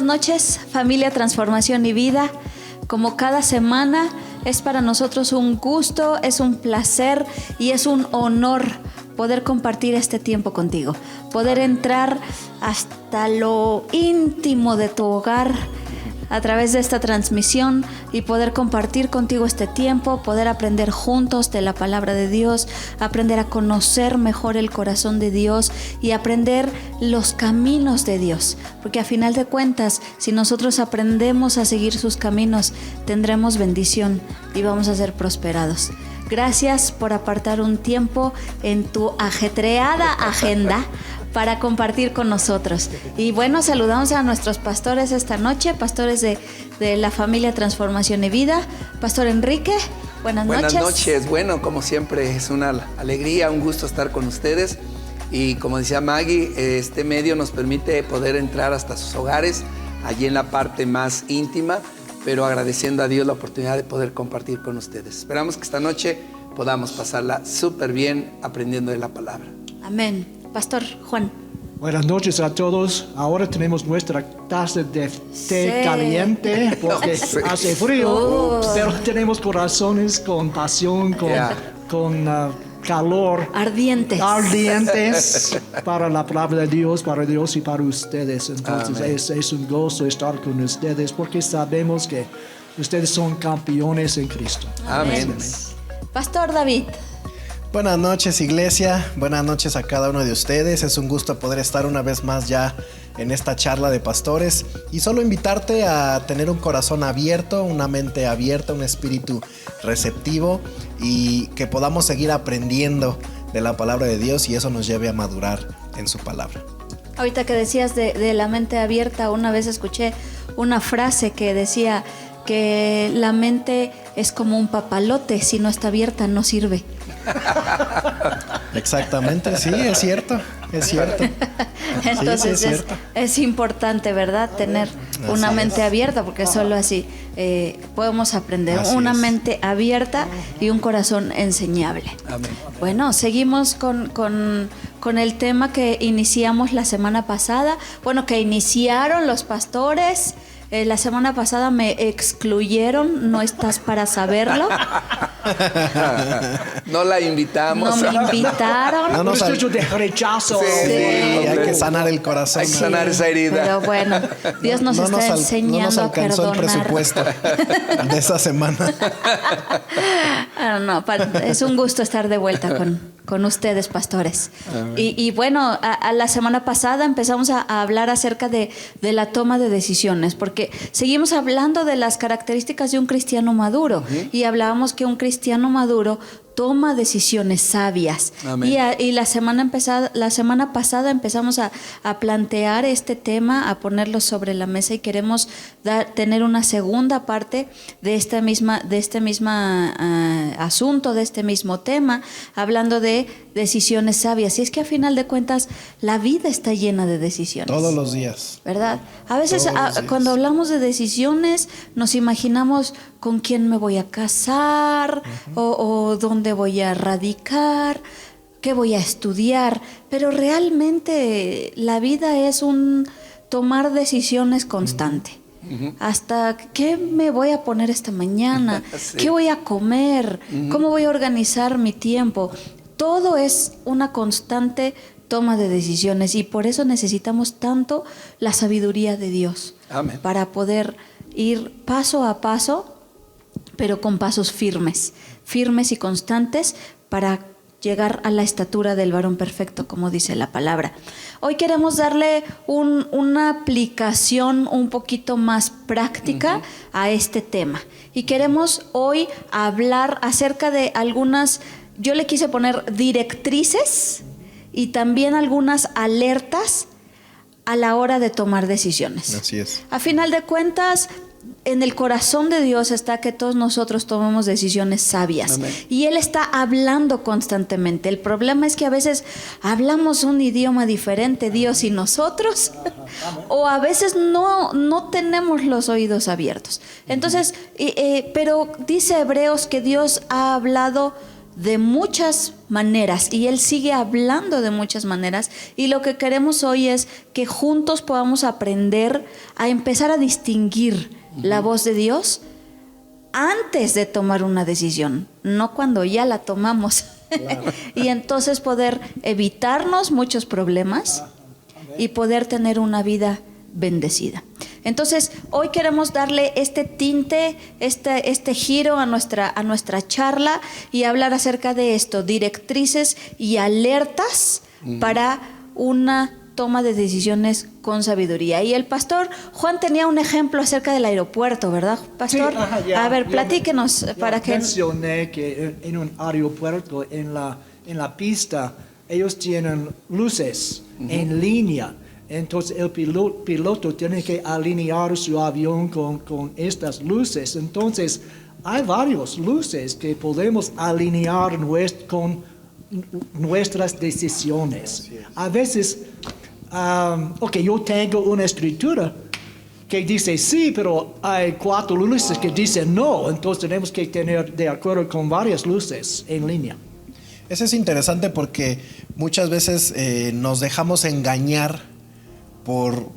noches, familia Transformación y Vida. Como cada semana, es para nosotros un gusto, es un placer y es un honor poder compartir este tiempo contigo. Poder entrar hasta lo íntimo de tu hogar a través de esta transmisión y poder compartir contigo este tiempo, poder aprender juntos de la palabra de Dios, aprender a conocer mejor el corazón de Dios y aprender los caminos de Dios, porque a final de cuentas, si nosotros aprendemos a seguir sus caminos, tendremos bendición y vamos a ser prosperados. Gracias por apartar un tiempo en tu ajetreada agenda para compartir con nosotros. Y bueno, saludamos a nuestros pastores esta noche, pastores de la familia Transformación y Vida. Pastor Enrique, buenas noches. Buenas noches. Bueno, como siempre, es una alegría, un gusto estar con ustedes. Y como decía Maggie, este medio nos permite poder entrar hasta sus hogares, allí en la parte más íntima, pero agradeciendo a Dios la oportunidad de poder compartir con ustedes. Esperamos que esta noche podamos pasarla súper bien aprendiendo de la palabra. Amén. Pastor Juan. Buenas noches a todos. Ahora tenemos nuestra taza de té caliente porque hace frío, pero tenemos corazones con pasión, con calor. Ardientes para la palabra de Dios, para Dios y para ustedes. Entonces es un gozo estar con ustedes porque sabemos que ustedes son campeones en Cristo. Amén. Pastor David. Buenas noches, iglesia. Buenas noches a cada uno de ustedes. Es un gusto poder estar una vez más ya en esta charla de pastores y solo invitarte a tener un corazón abierto, una mente abierta, un espíritu receptivo y que podamos seguir aprendiendo de la palabra de Dios y eso nos lleve a madurar en su palabra. Ahorita que decías de la mente abierta, una vez escuché una frase que decía que la mente es como un papalote, si no está abierta no sirve. Exactamente, sí, es cierto. Entonces sí, es importante, ¿verdad? Tener una mente abierta, porque solo así podemos aprender. Una mente abierta y un corazón enseñable. Amén. Bueno, seguimos con el tema que iniciamos la semana pasada. Bueno, que iniciaron los pastores. La semana pasada me excluyeron, no estás para saberlo. No la invitamos. No me invitaron. No nos hecho de rechazo. Sí, hay que sanar el corazón. Hay que sanar esa herida. Pero bueno, Dios nos está enseñando no nos alcanzó a perdonar. el presupuesto de esa semana. Es un gusto estar de vuelta con ustedes, pastores. Y bueno, a la semana pasada empezamos a hablar acerca de la toma de decisiones, porque seguimos hablando de las características de un cristiano maduro. Y hablábamos que un cristiano maduro toma decisiones sabias. Y la semana pasada empezamos a plantear este tema, a ponerlo sobre la mesa y queremos tener una segunda parte de este mismo asunto, de este mismo tema, hablando de decisiones sabias. Y es que a final de cuentas la vida está llena de decisiones. Todos los días. ¿Verdad? A veces cuando hablamos de decisiones nos imaginamos con quién me voy a casar o dónde voy a radicar, qué voy a estudiar, pero realmente la vida es un tomar decisiones constante. Hasta qué me voy a poner esta mañana, sí. ¿Qué voy a comer? ¿Cómo voy a organizar mi tiempo? Todo es una constante toma de decisiones y por eso necesitamos tanto la sabiduría de Dios. Amén. Para poder ir paso a paso, pero con pasos firmes y constantes para llegar a la estatura del varón perfecto, como dice la palabra. Hoy queremos darle una aplicación un poquito más práctica a este tema. Y queremos hoy hablar acerca de algunas, yo le quise poner directrices y también algunas alertas a la hora de tomar decisiones. Así es. A final de cuentas, en el corazón de Dios está que todos nosotros tomemos decisiones sabias. Amén. Y Él está hablando constantemente. El problema es que a veces hablamos un idioma diferente, Dios y nosotros, o a veces no tenemos los oídos abiertos. Entonces, pero dice Hebreos que Dios ha hablado de muchas maneras y Él sigue hablando de muchas maneras, y lo que queremos hoy es que juntos podamos aprender a empezar a distinguir la voz de Dios antes de tomar una decisión, no cuando ya la tomamos. Claro. Y entonces poder evitarnos muchos problemas y poder tener una vida bendecida. Entonces, hoy queremos darle este tinte, este giro a nuestra charla y hablar acerca de esto, directrices y alertas para una toma de decisiones con sabiduría. Y el pastor Juan tenía un ejemplo acerca del aeropuerto, ¿verdad, pastor? Sí, a ver, platíquenos para que... Mencioné que en un aeropuerto, en la pista, ellos tienen luces en línea. Entonces el piloto tiene que alinear su avión con estas luces. Entonces hay varias luces que podemos alinear con nuestras decisiones. A veces, yo tengo una escritura que dice sí, pero hay 4 luces que dicen no. Entonces tenemos que tener de acuerdo con varias luces en línea. Eso es interesante porque muchas veces nos dejamos engañar por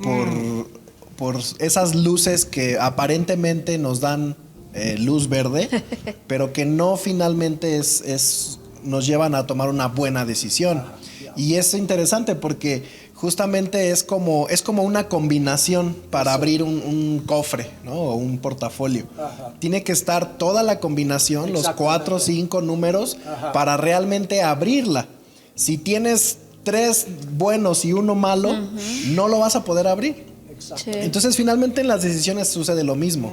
esas luces que aparentemente nos dan luz verde, pero que no finalmente nos llevan a tomar una buena decisión. Y es interesante porque justamente es como una combinación para abrir un cofre, ¿no? O un portafolio. Tiene que estar toda la combinación, los 4 o 5 números, para realmente abrirla. Si tienes 3 buenos y 1 malo, no lo vas a poder abrir. Sí. Entonces finalmente en las decisiones sucede lo mismo.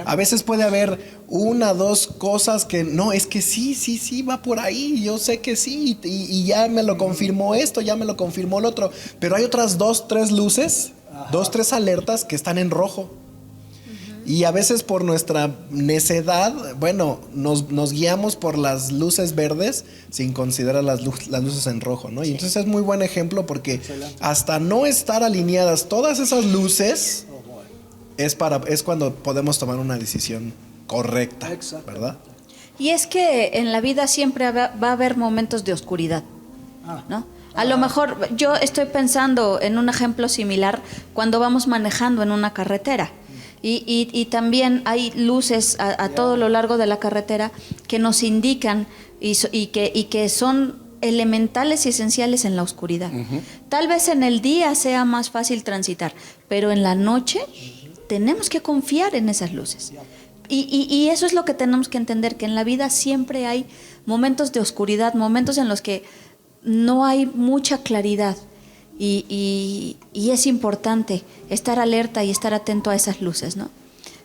A veces puede haber 1 o 2 cosas que no, es que sí va por ahí, yo sé que sí, y ya me lo confirmó esto, ya me lo confirmó el otro, pero hay otras 2, 3 luces, 2, 3 alertas que están en rojo. Y a veces por nuestra necedad, nos guiamos por las luces verdes sin considerar las luces en rojo, ¿no? Y entonces es muy buen ejemplo porque hasta no estar alineadas todas esas luces es cuando podemos tomar una decisión correcta, ¿verdad? Y es que en la vida siempre va a haber momentos de oscuridad, ¿no? A lo mejor yo estoy pensando en un ejemplo similar cuando vamos manejando en una carretera. Y también hay luces a todo lo largo de la carretera que nos indican y que son elementales y esenciales en la oscuridad. Tal vez en el día sea más fácil transitar, pero en la noche tenemos que confiar en esas luces. Y eso es lo que tenemos que entender, que en la vida siempre hay momentos de oscuridad, momentos en los que no hay mucha claridad. Y es importante estar alerta y estar atento a esas luces, ¿no?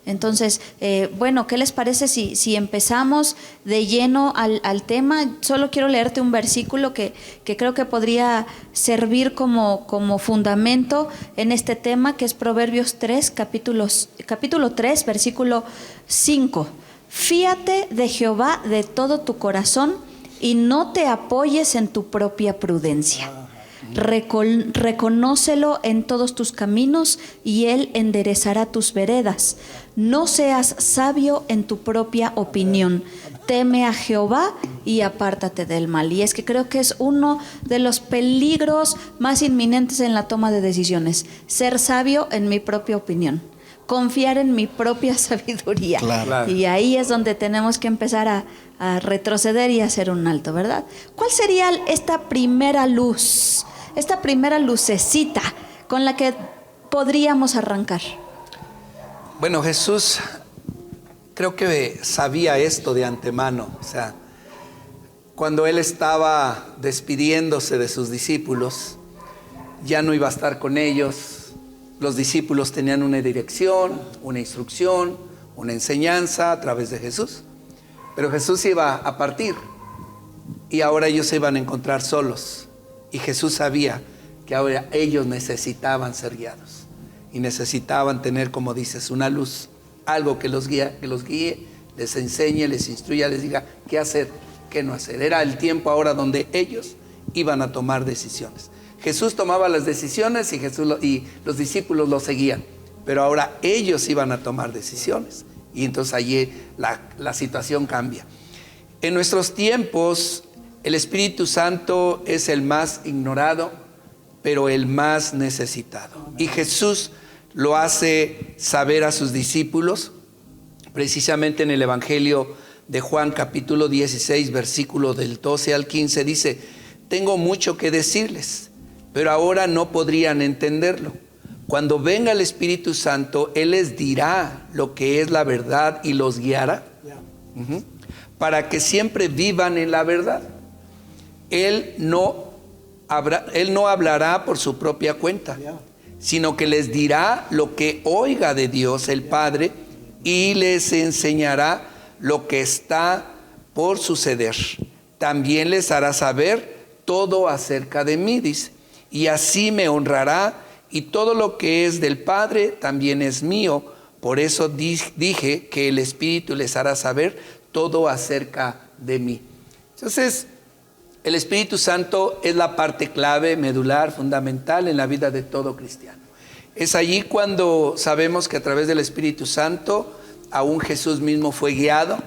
Entonces, ¿qué les parece si empezamos de lleno al tema? Solo quiero leerte un versículo que creo que podría servir como fundamento en este tema, que es Proverbios 3, capítulo 3, versículo 5. Fíate de Jehová de todo tu corazón y no te apoyes en tu propia prudencia. Reconócelo en todos tus caminos y Él enderezará tus veredas. No seas sabio en tu propia opinión. Teme a Jehová y apártate del mal. Y es que creo que es uno de los peligros más inminentes en la toma de decisiones. Ser sabio en mi propia opinión. Confiar en mi propia sabiduría. Claro. Y ahí es donde tenemos que empezar a retroceder y hacer un alto, ¿verdad? ¿Cuál sería esta primera luz? Esta primera lucecita con la que podríamos arrancar. Bueno, Jesús creo que sabía esto de antemano. O sea, cuando Él estaba despidiéndose de sus discípulos, ya no iba a estar con ellos. Los discípulos tenían una dirección, una instrucción, una enseñanza a través de Jesús. Pero Jesús iba a partir y ahora ellos se iban a encontrar solos. Y Jesús sabía que ahora ellos necesitaban ser guiados y necesitaban tener, como dices, una luz, algo que los guíe, les enseñe, les instruya, les diga qué hacer, qué no hacer. Era el tiempo ahora donde ellos iban a tomar decisiones. Jesús tomaba las decisiones y los discípulos lo seguían, pero ahora ellos iban a tomar decisiones y entonces allí la situación cambia. En nuestros tiempos, el Espíritu Santo es el más ignorado, pero el más necesitado. Y Jesús lo hace saber a sus discípulos, precisamente en el Evangelio de Juan, capítulo 16, versículo del 12 al 15, dice: tengo mucho que decirles, pero ahora no podrían entenderlo. Cuando venga el Espíritu Santo, Él les dirá lo que es la verdad y los guiará, para que siempre vivan en la verdad. Él no hablará por su propia cuenta, sino que les dirá lo que oiga de Dios el Padre y les enseñará lo que está por suceder. También les hará saber todo acerca de mí, dice, y así me honrará, y todo lo que es del Padre también es mío. Por eso dije que el Espíritu les hará saber todo acerca de mí. Entonces, el Espíritu Santo es la parte clave, medular, fundamental en la vida de todo cristiano. Es allí cuando sabemos que a través del Espíritu Santo, aún Jesús mismo fue guiado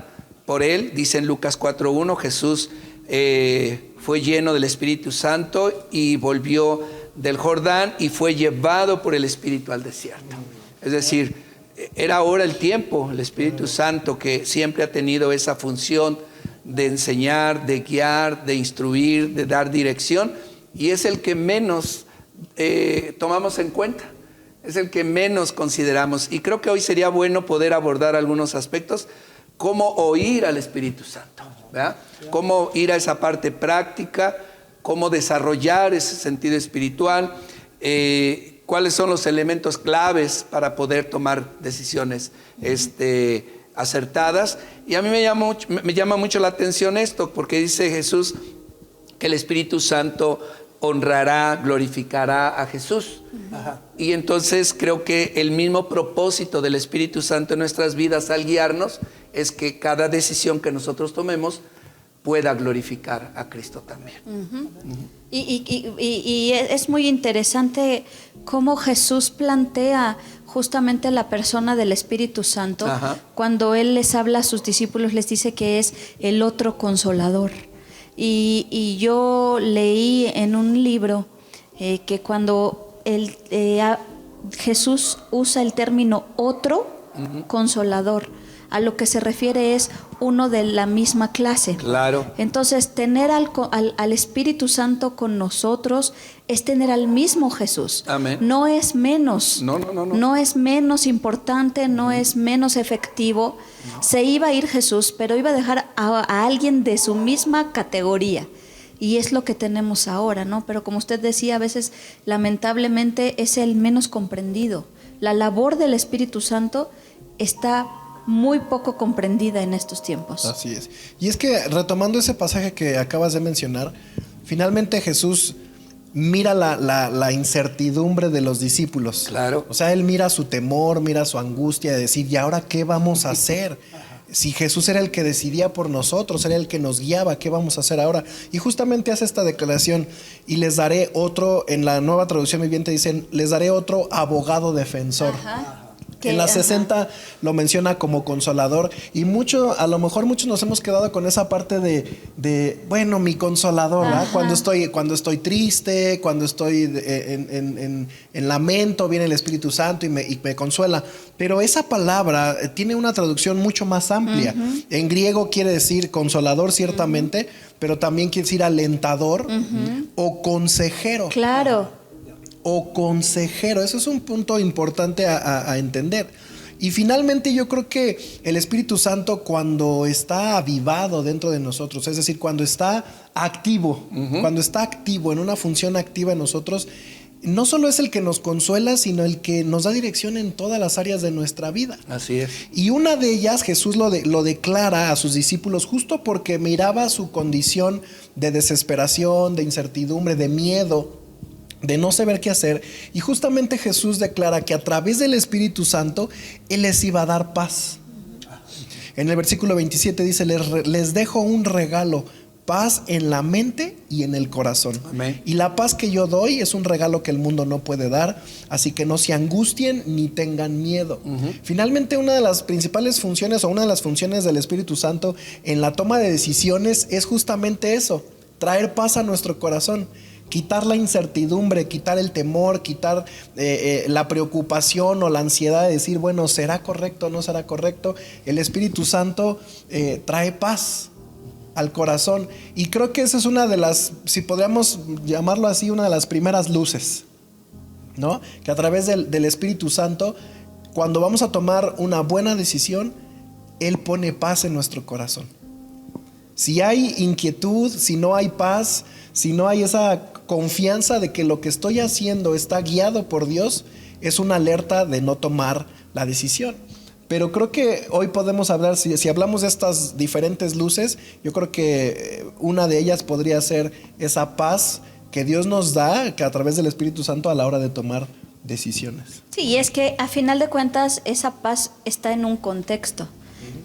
por Él. Dice en Lucas 4:1, Jesús fue lleno del Espíritu Santo y volvió del Jordán y fue llevado por el Espíritu al desierto. Es decir, era ahora el tiempo, el Espíritu Santo, que siempre ha tenido esa función de enseñar, de guiar, de instruir, de dar dirección, y es el que menos tomamos en cuenta, es el que menos consideramos. Y creo que hoy sería bueno poder abordar algunos aspectos, cómo oír al Espíritu Santo, ¿verdad? Cómo ir a esa parte práctica, cómo desarrollar ese sentido espiritual, cuáles son los elementos claves para poder tomar decisiones acertadas. Y a mí me llama mucho la atención esto, porque dice Jesús que el Espíritu Santo honrará, glorificará a Jesús. Ajá. Y entonces creo que el mismo propósito del Espíritu Santo en nuestras vidas al guiarnos es que cada decisión que nosotros tomemos pueda glorificar a Cristo también. Y es muy interesante cómo Jesús plantea justamente la persona del Espíritu Santo. Ajá. Cuando Él les habla a sus discípulos, les dice que es el otro consolador. Y yo leí en un libro que cuando Jesús usa el término otro consolador, a lo que se refiere es uno de la misma clase. Claro. Entonces, tener al Espíritu Santo con nosotros es tener al mismo Jesús. Amén. No es menos. No. No es menos importante, no es menos efectivo. No. Se iba a ir Jesús, pero iba a dejar a alguien de su misma categoría. Y es lo que tenemos ahora, ¿no? Pero como usted decía, a veces, lamentablemente, es el menos comprendido. La labor del Espíritu Santo está muy poco comprendida en estos tiempos. Así es. Y es que, retomando ese pasaje que acabas de mencionar, finalmente Jesús mira la incertidumbre de los discípulos. Claro. O sea, Él mira su temor, mira su angustia de decir, ¿y ahora qué vamos a hacer? Si Jesús era el que decidía por nosotros, era el que nos guiaba, ¿qué vamos a hacer ahora? Y justamente hace esta declaración: y les daré otro, en la Nueva Traducción Viviente dicen, les daré otro abogado defensor. Ajá. En la 60 lo menciona como consolador, y a lo mejor muchos nos hemos quedado con esa parte de bueno, mi consolador, ¿verdad? Cuando estoy triste, cuando estoy en lamento, viene el Espíritu Santo y me consuela. Pero esa palabra tiene una traducción mucho más amplia. En griego quiere decir consolador, ciertamente, pero también quiere decir alentador o consejero. Claro. O consejero. Eso es un punto importante a entender. Y finalmente yo creo que el Espíritu Santo, cuando está avivado dentro de nosotros, es decir, cuando está activo, cuando está activo, en una función activa en nosotros, no solo es el que nos consuela, sino el que nos da dirección en todas las áreas de nuestra vida. Así es. Y una de ellas Jesús lo declara a sus discípulos justo porque miraba su condición de desesperación, de incertidumbre, de miedo, de no saber qué hacer, y justamente Jesús declara que a través del Espíritu Santo Él les iba a dar paz. En el versículo 27 dice, les dejo un regalo, paz en la mente y en el corazón. Amén. Y la paz que yo doy es un regalo que el mundo no puede dar, así que no se angustien ni tengan miedo. Finalmente, una de las principales funciones o una de las funciones del Espíritu Santo en la toma de decisiones es justamente eso, traer paz a nuestro corazón. Quitar la incertidumbre, quitar el temor, quitar la preocupación o la ansiedad de decir, bueno, ¿será correcto o no será correcto? El Espíritu Santo trae paz al corazón. Y creo que esa es una de las, si podríamos llamarlo así, una de las primeras luces, ¿no? Que a través del Espíritu Santo, cuando vamos a tomar una buena decisión, Él pone paz en nuestro corazón. Si hay inquietud, si no hay paz, si no hay esa confianza de que lo que estoy haciendo está guiado por Dios, es una alerta de no tomar la decisión. Pero creo que hoy podemos hablar, si hablamos de estas diferentes luces, yo creo que una de ellas podría ser esa paz que Dios nos da, que a través del Espíritu Santo a la hora de tomar decisiones. Sí, y es que a final de cuentas esa paz está en un contexto.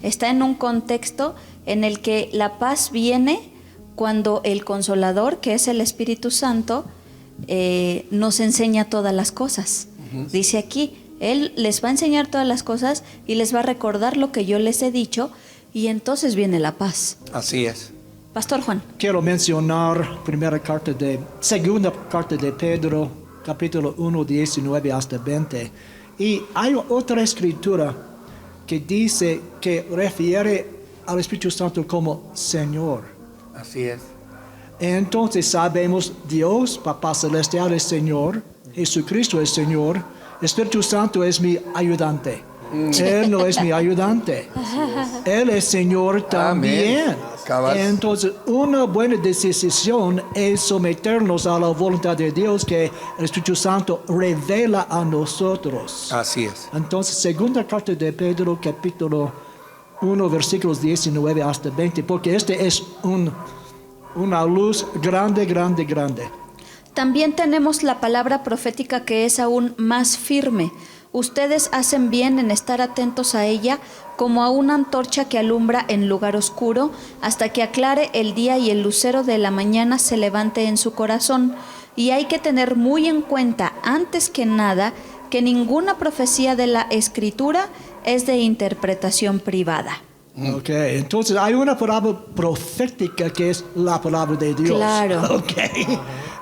Está en un contexto en el que la paz viene cuando el Consolador, que es el Espíritu Santo, nos enseña todas las cosas. Dice aquí, Él les va a enseñar todas las cosas y les va a recordar lo que yo les he dicho, y entonces viene la paz. Así es. Pastor Juan. Quiero mencionar segunda carta de Pedro, capítulo 1, 19 hasta 20. Y hay otra escritura que dice, que refiere al Espíritu Santo como Señor. Así es. Entonces sabemos, Dios, Papá Celestial es Señor, Jesucristo es Señor, Espíritu Santo es mi ayudante. Él no es mi ayudante. Él es Señor también. Entonces, una buena decisión es someternos a la voluntad de Dios que el Espíritu Santo revela a nosotros. Así es. Entonces, segunda carta de Pedro, capítulo 1, versículos 19 hasta 20, porque este es una luz grande, grande, grande. También tenemos la palabra profética que es aún más firme. Ustedes hacen bien en estar atentos a ella como a una antorcha que alumbra en lugar oscuro hasta que aclare el día y el lucero de la mañana se levante en su corazón. Y hay que tener muy en cuenta, antes que nada, que ninguna profecía de la Escritura es de interpretación privada. Ok, entonces hay una palabra profética que es la palabra de Dios. Claro. Ok.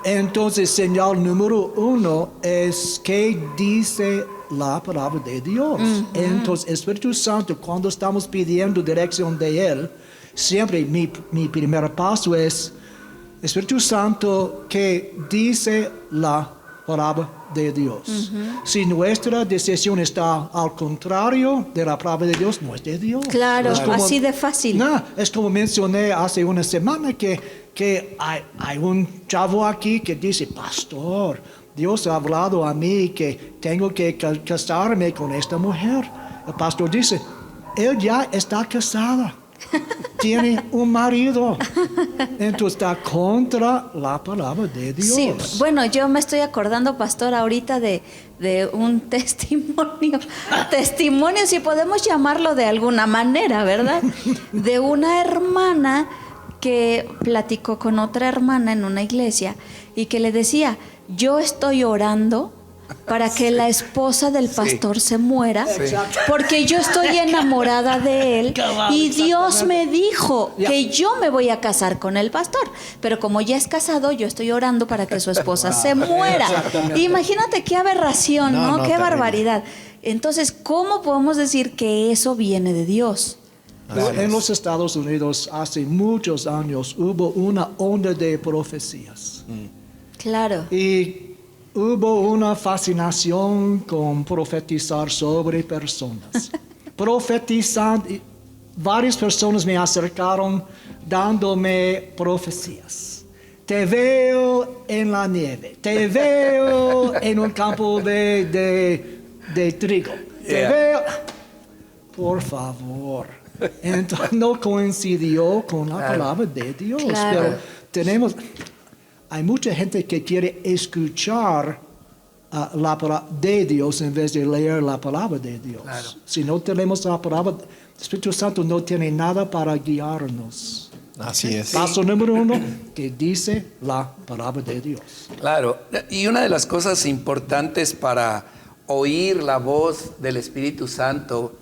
Entonces, señal número 1 es que dice la palabra de Dios. Entonces, Espíritu Santo, cuando estamos pidiendo dirección de Él, siempre mi primer paso es Espíritu Santo que dice la palabra de Dios. Si nuestra decisión está al contrario de la palabra de Dios, no es de Dios. Claro, así de fácil. No, es como mencioné hace una semana que hay un chavo aquí que dice, pastor, Dios ha hablado a mí que tengo que casarme con esta mujer. El pastor dice, él ya está casada. Tiene un marido. Entonces está contra la palabra de Dios. Sí, bueno, yo me estoy acordando, pastor, ahorita de un testimonio, si podemos llamarlo de alguna manera, ¿verdad? De una hermana que platicó con otra hermana en una iglesia y que le decía, yo estoy orando para que la esposa del pastor se muera, porque yo estoy enamorada de él y Dios me dijo que yo me voy a casar con el pastor, pero como ya es casado, yo estoy orando para que su esposa se muera. Imagínate qué aberración, ¿no? Qué barbaridad. Entonces, ¿cómo podemos decir que eso viene de Dios? En los Estados Unidos hace muchos años hubo una onda de profecías. Claro. Y hubo una fascinación con profetizar sobre personas. Profetizando, varias personas me acercaron dándome profecías. Te veo en la nieve, te veo en un campo de trigo, te veo. Por favor. Entonces no coincidió con la palabra de Dios. Claro. Pero hay mucha gente que quiere escuchar la palabra de Dios en vez de leer la palabra de Dios. Si no tenemos la palabra, el Espíritu Santo no tiene nada para guiarnos. Así es. Paso número 1, que dice la palabra de Dios. Claro, y una de las cosas importantes para oír la voz del Espíritu Santo,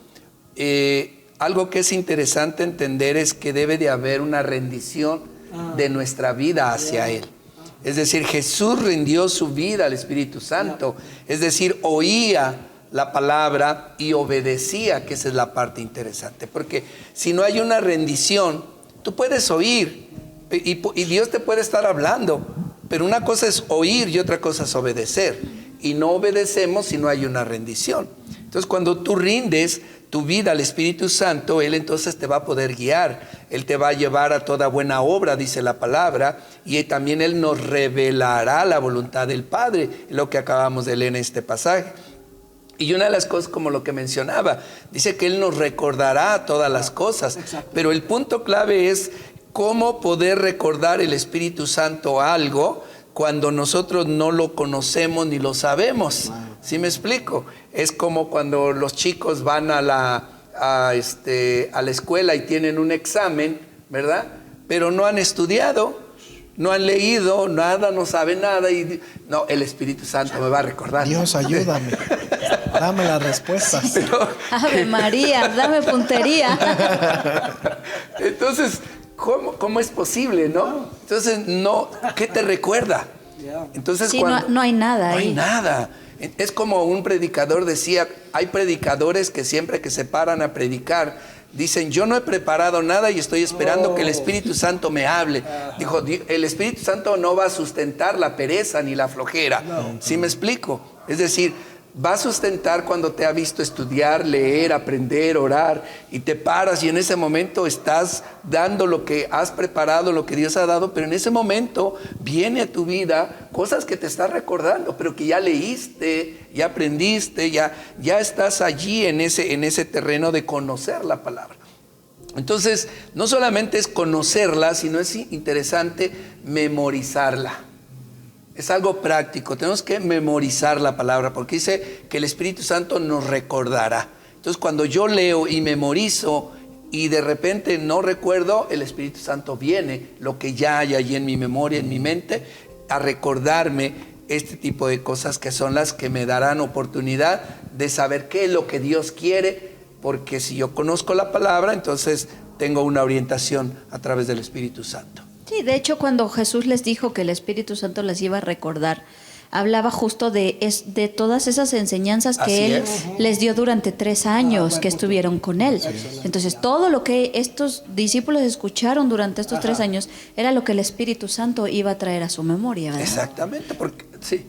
algo que es interesante entender es que debe de haber una rendición de nuestra vida hacia Él. Es decir, Jesús rindió su vida al Espíritu Santo, es decir, oía la palabra y obedecía, que esa es la parte interesante, porque si no hay una rendición, tú puedes oír y Dios te puede estar hablando, pero una cosa es oír y otra cosa es obedecer, y no obedecemos si no hay una rendición. Entonces, cuando tú rindes tu vida al Espíritu Santo, Él entonces te va a poder guiar, Él te va a llevar a toda buena obra, dice la palabra, y también Él nos revelará la voluntad del Padre, lo que acabamos de leer en este pasaje. Y una de las cosas, como lo que mencionaba, dice que Él nos recordará todas las cosas. Exacto. Pero el punto clave es cómo poder recordar el Espíritu Santo algo cuando nosotros no lo conocemos ni lo sabemos. ¿Sí me explico? Es como cuando los chicos van a la escuela y tienen un examen, ¿verdad? Pero no han estudiado, no han leído nada, no saben nada y no, el Espíritu Santo me va a recordar. Dios, ayúdame. Dame las respuestas. Ave María, dame puntería. Entonces, ¿cómo es posible, no? Entonces, no, ¿qué te recuerda? Entonces, Sí, no hay nada ahí. No hay nada. Es como un predicador decía, hay predicadores que siempre que se paran a predicar, dicen, yo no he preparado nada y estoy esperando que el Espíritu Santo me hable. Dijo, el Espíritu Santo no va a sustentar la pereza ni la flojera. ¿Sí me explico? Es decir, va a sustentar cuando te ha visto estudiar, leer, aprender, orar, y te paras y en ese momento estás dando lo que has preparado, lo que Dios ha dado, pero en ese momento viene a tu vida cosas que te estás recordando, pero que ya leíste, ya aprendiste, ya estás allí en ese terreno de conocer la palabra. Entonces, no solamente es conocerla, sino es interesante memorizarla. Es algo práctico, tenemos que memorizar la palabra porque dice que el Espíritu Santo nos recordará. Entonces, cuando yo leo y memorizo y de repente no recuerdo, el Espíritu Santo viene, lo que ya hay allí en mi memoria, en mi mente, a recordarme este tipo de cosas que son las que me darán oportunidad de saber qué es lo que Dios quiere, porque si yo conozco la palabra, entonces tengo una orientación a través del Espíritu Santo. Sí, de hecho, cuando Jesús les dijo que el Espíritu Santo les iba a recordar, hablaba justo de todas esas enseñanzas que Así Él es. les dio durante 3 años que estuvieron con Él. Entonces, todo lo que estos discípulos escucharon durante estos 3 años era lo que el Espíritu Santo iba a traer a su memoria, ¿verdad? Exactamente, porque sí.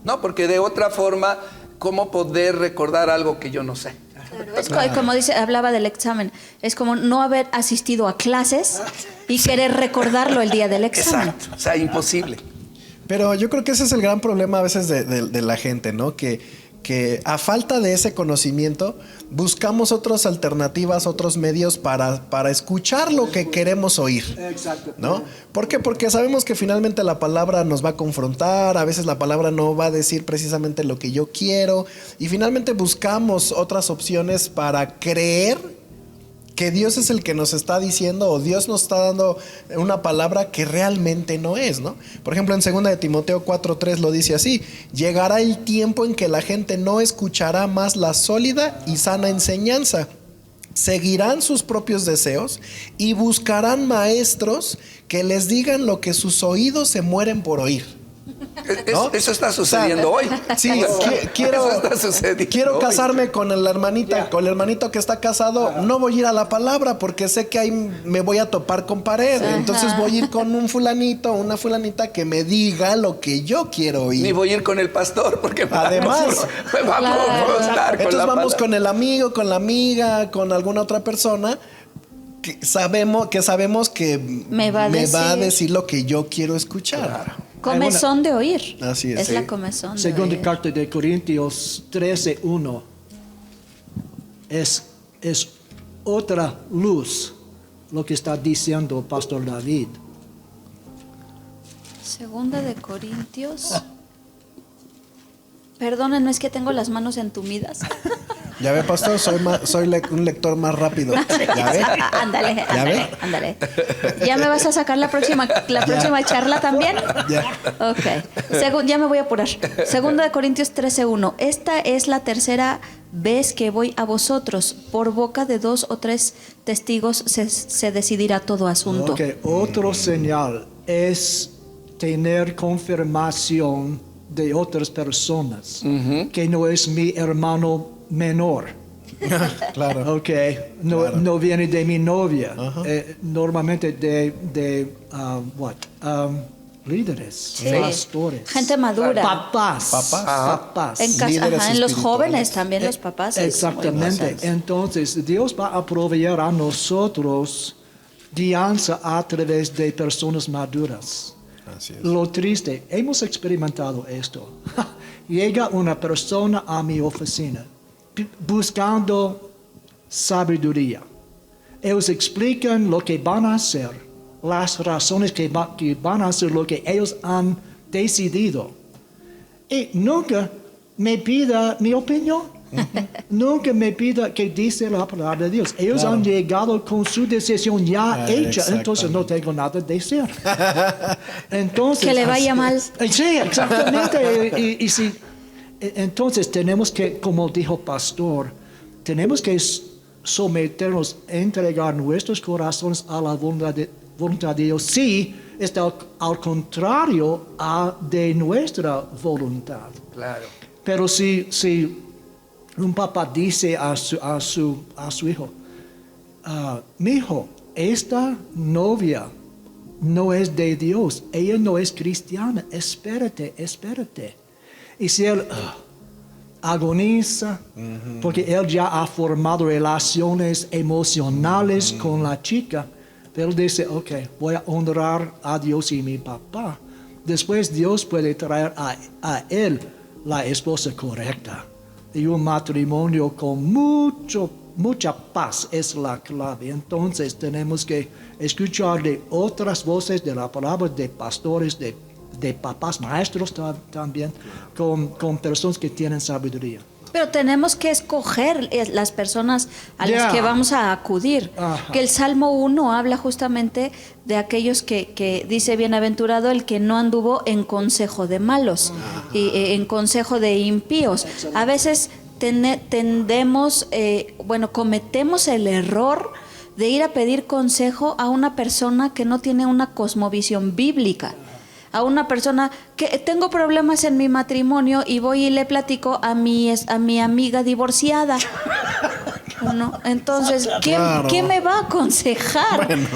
No, porque de otra forma, ¿cómo poder recordar algo que yo no sé? Es como hablaba del examen, es como no haber asistido a clases y querer recordarlo el día del examen. Exacto, o sea, imposible. Pero yo creo que ese es el gran problema a veces de la gente, ¿no? Que a falta de ese conocimiento buscamos otras alternativas, otros medios para escuchar lo que queremos oír. Exacto. ¿No? ¿Por qué? Porque sabemos que finalmente la palabra nos va a confrontar, a veces la palabra no va a decir precisamente lo que yo quiero y finalmente buscamos otras opciones para creer que Dios es el que nos está diciendo o Dios nos está dando una palabra que realmente no es, ¿no? Por ejemplo, en 2 de Timoteo 4:3 lo dice así: llegará el tiempo en que la gente no escuchará más la sólida y sana enseñanza. Seguirán sus propios deseos y buscarán maestros que les digan lo que sus oídos se mueren por oír. ¿No? Eso está sucediendo hoy. Sí, Eso está sucediendo quiero hoy. casarme con la hermanita, con el hermanito que está casado. No voy a ir a la palabra porque sé que ahí me voy a topar con pared. Entonces voy a ir con un fulanito o una fulanita que me diga lo que yo quiero oír. Ni voy a ir con el pastor porque Además, me va a confrontar con entonces la vamos palabra. con el amigo, con la amiga, con alguna otra persona que sabemos que Me va a decir lo que yo quiero escuchar. Comezón de oír. Así es. Es Sí. la comezón de Segunda oír. carta de Corintios 13:1 es otra luz lo que está diciendo el pastor David. Segunda de Corintios. Perdónenme, es que tengo las manos entumidas. Ya ve, pastor, soy un lector más rápido. ¿Ya ve? Ándale. ¿Ya me vas a sacar la próxima charla también? Ya. Ok. Ya me voy a apurar. Segundo de Corintios 13:1. Esta es la tercera vez que voy a vosotros. Por boca de 2 o 3 testigos se decidirá todo asunto. Ok, otro señal es tener confirmación de otras personas, que no es mi hermano menor. Claro. Ok, no viene de mi novia, normalmente de líderes, pastores. Gente madura. Papás. En casa, en los jóvenes también los papás. Exactamente. Entonces, Dios va a proveer a nosotros guianza a través de personas maduras. Así es. Lo triste, hemos experimentado esto. Llega una persona a mi oficina buscando sabiduría. Ellos explican lo que van a hacer, las razones que van a hacer lo que ellos han decidido. Y nunca me pida mi opinión. Nunca me pida que dice la palabra de Dios. Ellos han llegado con su decisión ya hecha, entonces no tengo nada que decir. Entonces, que le vaya mal. Sí, exactamente. Entonces tenemos que, como dijo pastor, tenemos que someternos, entregar nuestros corazones a la voluntad de Dios. Sí, está al contrario de nuestra voluntad. Claro. Pero si un papá dice a su hijo, mi hijo, esta novia no es de Dios, ella no es cristiana, espérate. Y si él agoniza, porque él ya ha formado relaciones emocionales con la chica, él dice, ok, voy a honrar a Dios y mi papá. Después Dios puede traer a él la esposa correcta. Y un matrimonio con mucha paz es la clave. Entonces tenemos que escuchar de otras voces de la palabra, de pastores, de papás, maestros también, con personas que tienen sabiduría. Pero tenemos que escoger las personas a las que vamos a acudir. Que el Salmo 1 habla justamente de aquellos que dice, bienaventurado el que no anduvo en consejo de malos y en consejo de impíos. A veces cometemos el error de ir a pedir consejo a una persona que no tiene una cosmovisión bíblica. A una persona que tengo problemas en mi matrimonio y voy y le platico a mi amiga divorciada. ¿No? Entonces, ¿qué me va a aconsejar? Bueno.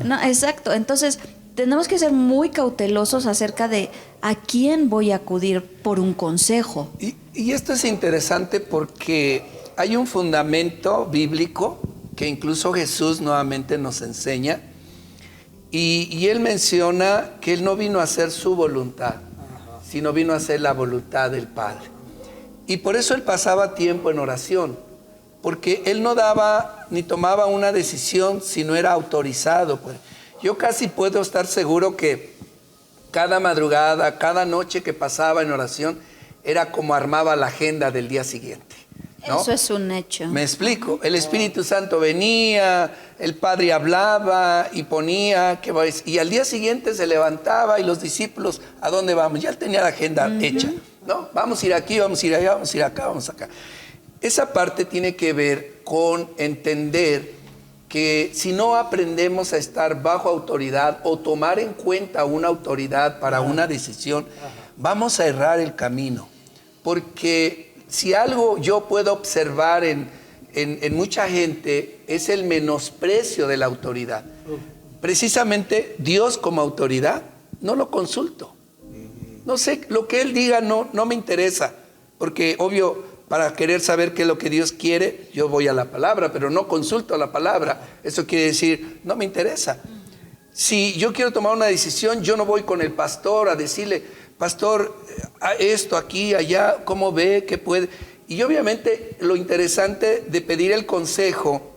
No, exacto. Entonces, tenemos que ser muy cautelosos acerca de a quién voy a acudir por un consejo. Y esto es interesante porque hay un fundamento bíblico que incluso Jesús nuevamente nos enseña. Y él menciona que él no vino a hacer su voluntad, sino vino a hacer la voluntad del Padre. Y por eso él pasaba tiempo en oración, porque él no daba ni tomaba una decisión si no era autorizado. Pues yo casi puedo estar seguro que cada madrugada, cada noche que pasaba en oración, era como armaba la agenda del día siguiente, ¿no? Eso es un hecho. Me explico, el Espíritu Santo venía, el Padre hablaba y ponía, y al día siguiente se levantaba y los discípulos, ¿a dónde vamos? Ya él tenía la agenda hecha, ¿no? Vamos a ir aquí, vamos a ir allá, vamos a ir acá, vamos acá. Esa parte tiene que ver con entender que si no aprendemos a estar bajo autoridad o tomar en cuenta una autoridad para una decisión, vamos a errar el camino. Porque si algo yo puedo observar en mucha gente es el menosprecio de la autoridad. Precisamente Dios como autoridad no lo consulto. No sé, lo que Él diga no me interesa. Porque obvio, para querer saber qué es lo que Dios quiere, yo voy a la palabra, pero no consulto la palabra. Eso quiere decir, no me interesa. Si yo quiero tomar una decisión, yo no voy con el pastor a decirle, pastor, esto aquí, allá, ¿cómo ve? ¿Qué puede? Y obviamente lo interesante de pedir el consejo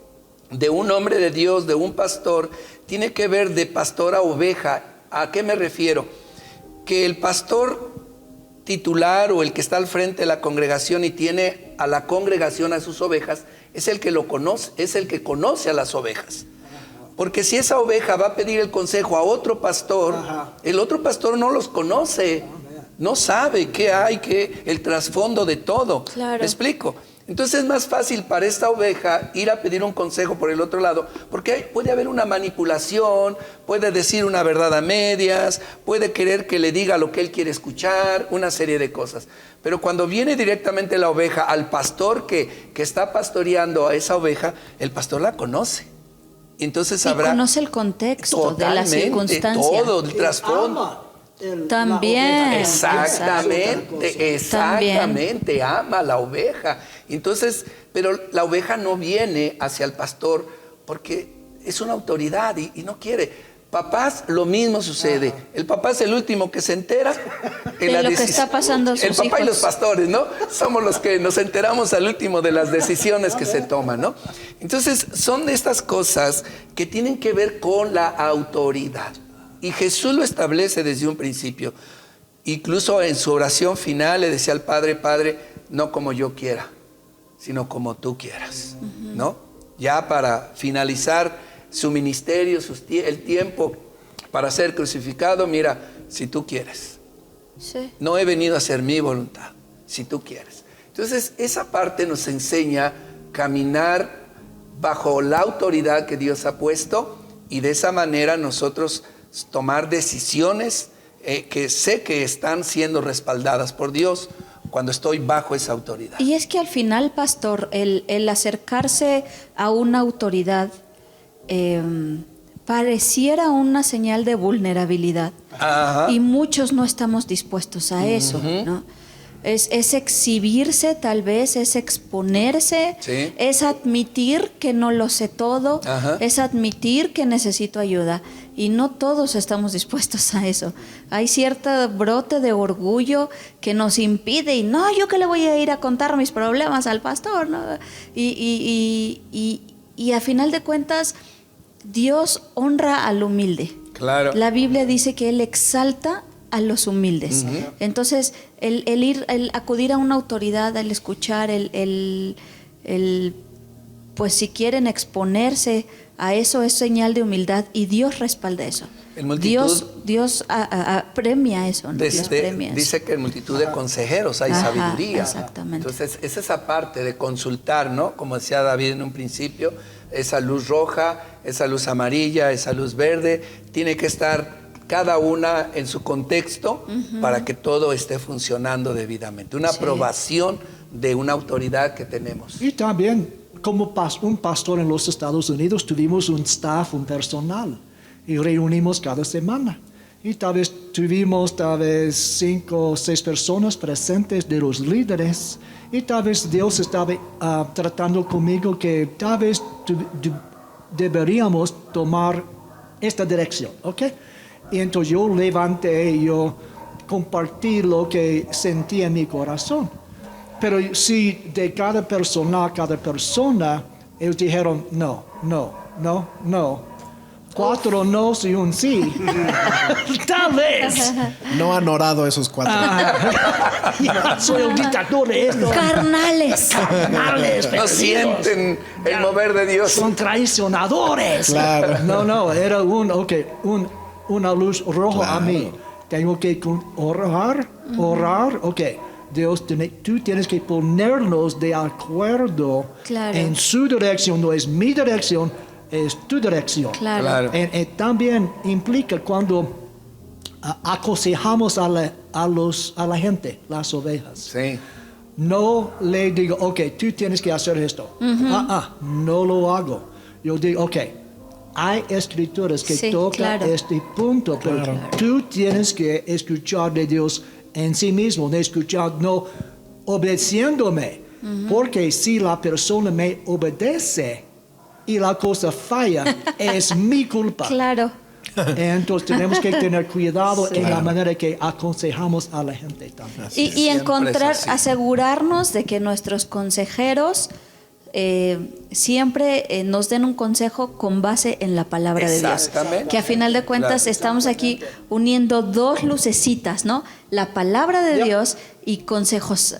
de un hombre de Dios, de un pastor, tiene que ver de pastor a oveja. ¿A qué me refiero? Que el pastor titular o el que está al frente de la congregación y tiene a la congregación, a sus ovejas, es el que lo conoce, es el que conoce a las ovejas. Porque si esa oveja va a pedir el consejo a otro pastor, el otro pastor no los conoce, no sabe qué hay, el trasfondo de todo. Claro. ¿Me explico? Entonces es más fácil para esta oveja ir a pedir un consejo por el otro lado, porque puede haber una manipulación, puede decir una verdad a medias, puede querer que le diga lo que él quiere escuchar, una serie de cosas. Pero cuando viene directamente la oveja al pastor que está pastoreando a esa oveja, el pastor la conoce. Entonces habrá... conoce el contexto de la circunstancia. Todo, el trasfondo. También. Exactamente, ama a la oveja. Entonces, pero la oveja no viene hacia el pastor porque es una autoridad y no quiere. Papás, lo mismo sucede. El papá es el último que se entera de lo que está pasando a sus hijos. El papá y los pastores, ¿no? Somos los que nos enteramos al último de las decisiones que se toman, ¿no? Entonces, son de estas cosas que tienen que ver con la autoridad. Y Jesús lo establece desde un principio. Incluso en su oración final le decía al Padre, Padre, no como yo quiera, sino como tú quieras, ¿no? Ya para finalizar su ministerio, el tiempo para ser crucificado, mira, si tú quieres. Sí. No he venido a hacer mi voluntad, si tú quieres. Entonces, esa parte nos enseña a caminar bajo la autoridad que Dios ha puesto y de esa manera nosotros tomar decisiones que sé que están siendo respaldadas por Dios cuando estoy bajo esa autoridad. Y es que al final, pastor, el acercarse a una autoridad pareciera una señal de vulnerabilidad. Ajá. Y muchos no estamos dispuestos a eso, ¿no? Es exhibirse tal vez, es exponerse, sí, es admitir que no lo sé todo, es admitir que necesito ayuda. Y no todos estamos dispuestos a eso. Hay cierto brote de orgullo que nos impide, y no, yo que le voy a ir a contar mis problemas al pastor, ¿no? Y a final de cuentas, Dios honra al humilde. Claro. La Biblia dice que Él exalta a los humildes. Entonces, el acudir a una autoridad, el escuchar, pues si quieren exponerse a eso, es señal de humildad y Dios respalda eso. Dios premia eso, ¿no? Dios premia dice eso. que en multitud de consejeros hay sabiduría. Exactamente. Entonces, es esa parte de consultar, ¿no? Como decía David en un principio, esa luz roja, esa luz amarilla, esa luz verde, tiene que estar cada una en su contexto para que todo esté funcionando debidamente. Una aprobación de una autoridad que tenemos. Y también, como un pastor en los Estados Unidos, tuvimos un staff, un personal, y reunimos cada semana. Y tuvimos 5 o 6 personas presentes de los líderes. Y tal vez Dios estaba tratando conmigo que tal vez deberíamos tomar esta dirección, ¿ok? Y entonces yo levanté, yo compartí lo que sentía en mi corazón. Pero si de cada persona, ellos dijeron no. 4 no y un sí. Tal vez. No han orado esos 4. Soy el dictador de esto. Carnales. No sienten el mover de Dios. Son traicionadores. Claro. No, era una luz roja, claro, a mí. Tengo que orar, ok. Dios, tú tienes que ponernos de acuerdo, claro, en su dirección. No es mi dirección, es tu dirección. Claro. También implica cuando aconsejamos a la gente, las ovejas. Sí. No le digo, ok, tú tienes que hacer esto. No lo hago. Yo digo, ok, hay escrituras que tocan este punto, pero tú tienes que escuchar de Dios en sí mismo, no obedeciéndome. Porque si la persona me obedece y la cosa falla, es mi culpa. Claro. Entonces tenemos que tener cuidado en la manera que aconsejamos a la gente también. Y encontrar, asegurarnos de que nuestros consejeros siempre nos den un consejo con base en la palabra de Dios. Que a final de cuentas estamos aquí uniendo dos lucecitas, ¿no? La palabra de Dios y consejos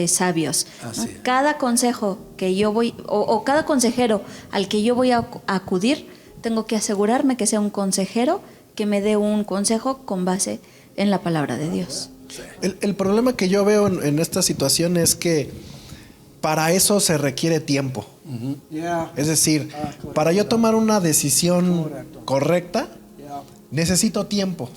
sabios, ¿no? Cada consejo que yo voy, o cada consejero al que yo voy a acudir, tengo que asegurarme que sea un consejero que me dé un consejo con base en la palabra de Dios. El problema que yo veo en esta situación es que para eso se requiere tiempo. Es decir, para yo tomar una decisión correcta, necesito tiempo.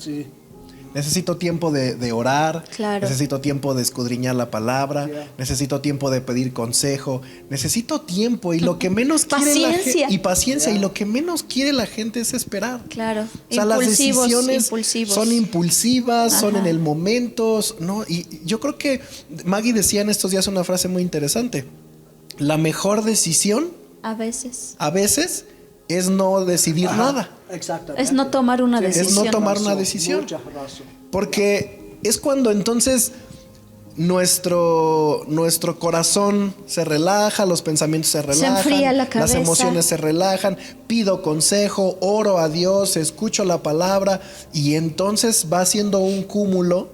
Necesito tiempo de orar, necesito tiempo de escudriñar la palabra, necesito tiempo de pedir consejo, necesito tiempo y lo que menos quiere la gente, y paciencia, y lo que menos quiere la gente es esperar. Claro. O sea, las decisiones son impulsivas, son en el momento, ¿no? Y yo creo que Maggie decía en estos días una frase muy interesante. La mejor decisión a veces es no decidir nada. Exactamente. Es no tomar una decisión. Es no tomar una decisión. Porque es cuando entonces nuestro corazón se relaja, los pensamientos se relajan, se enfría la cabeza, las emociones se relajan, pido consejo, oro a Dios, escucho la palabra y entonces va siendo un cúmulo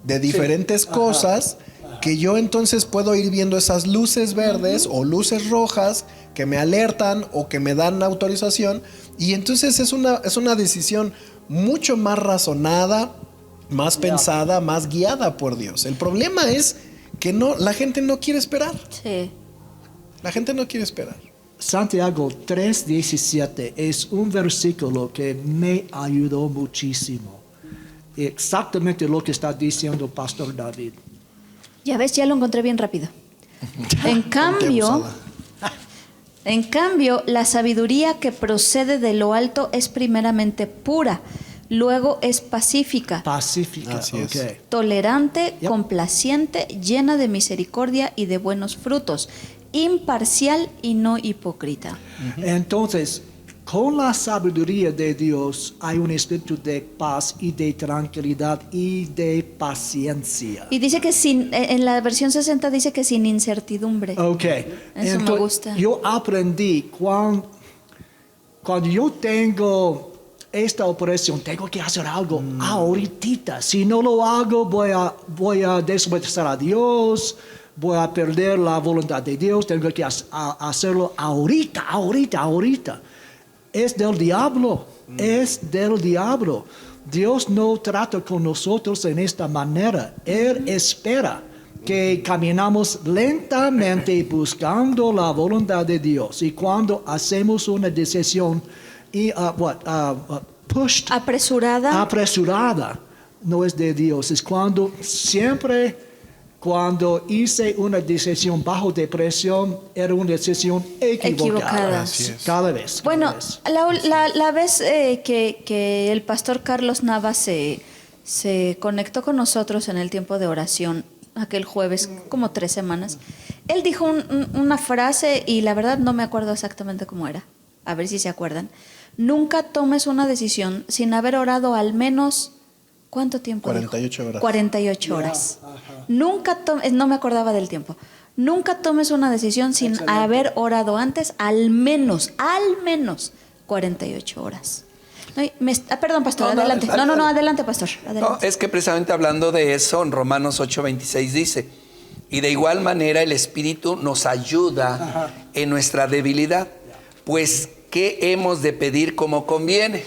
de diferentes cosas que yo entonces puedo ir viendo esas luces verdes o luces rojas que me alertan o que me dan autorización y entonces es una decisión mucho más razonada, más pensada, más guiada por Dios. El problema es que la gente no quiere esperar. Sí. La gente no quiere esperar. Santiago 3:17 es un versículo que me ayudó muchísimo. Exactamente lo que está diciendo Pastor David. Ya ves, ya lo encontré bien rápido. En cambio, la sabiduría que procede de lo alto es primeramente pura, luego es pacífica. Pacífica, así es. Okay. Tolerante, complaciente, llena de misericordia y de buenos frutos, imparcial y no hipócrita. Entonces, con la sabiduría de Dios hay un espíritu de paz y de tranquilidad y de paciencia. Y dice que en la versión 60 dice que sin incertidumbre. Okay. Eso me gusta. Yo aprendí cuando yo tengo esta operación, tengo que hacer algo ahorita. Si no lo hago, voy a desobedecer a Dios, voy a perder la voluntad de Dios, tengo que hacerlo ahorita. Es del diablo, es del diablo. Dios no trata con nosotros en esta manera. Él espera que caminamos lentamente buscando la voluntad de Dios. Y cuando hacemos una decisión apresurada, no es de Dios. Es cuando hice una decisión bajo depresión, era una decisión equivocada. Cada vez. Bueno, la vez que el pastor Carlos Navas se conectó con nosotros en el tiempo de oración, aquel jueves, como 3 semanas, él dijo una frase y la verdad no me acuerdo exactamente cómo era. A ver si se acuerdan. Nunca tomes una decisión sin haber orado al menos... ¿Cuánto tiempo? 48 horas. 48 horas. Nunca no me acordaba del tiempo. Nunca tomes una decisión sin haber orado antes al menos 48 horas. Perdón, pastor, adelante. No, adelante, pastor. Adelante. No, es que precisamente hablando de eso, en Romanos 8:26 dice, y de igual manera el Espíritu nos ayuda en nuestra debilidad, pues ¿qué hemos de pedir como conviene?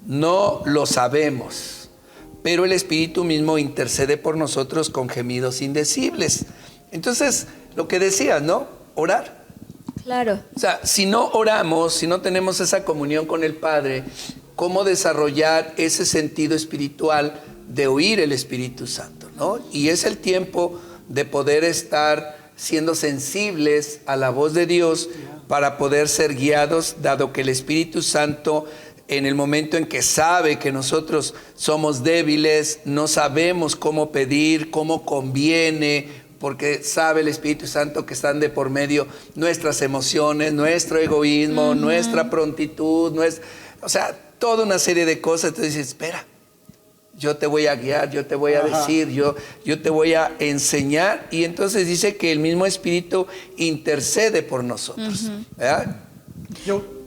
No lo sabemos, pero el Espíritu mismo intercede por nosotros con gemidos indecibles. Entonces, lo que decías, ¿no? Orar. Claro. O sea, si no oramos, si no tenemos esa comunión con el Padre, ¿cómo desarrollar ese sentido espiritual de oír el Espíritu Santo, ¿no? Y es el tiempo de poder estar siendo sensibles a la voz de Dios para poder ser guiados, dado que el Espíritu Santo, en el momento en que sabe que nosotros somos débiles, no sabemos cómo pedir, cómo conviene, porque sabe el Espíritu Santo que están de por medio nuestras emociones, nuestro egoísmo, nuestra prontitud, o sea, toda una serie de cosas. Entonces dices, espera, yo te voy a guiar, yo te voy a decir, yo te voy a enseñar. Y entonces dice que el mismo Espíritu intercede por nosotros. ¿Verdad?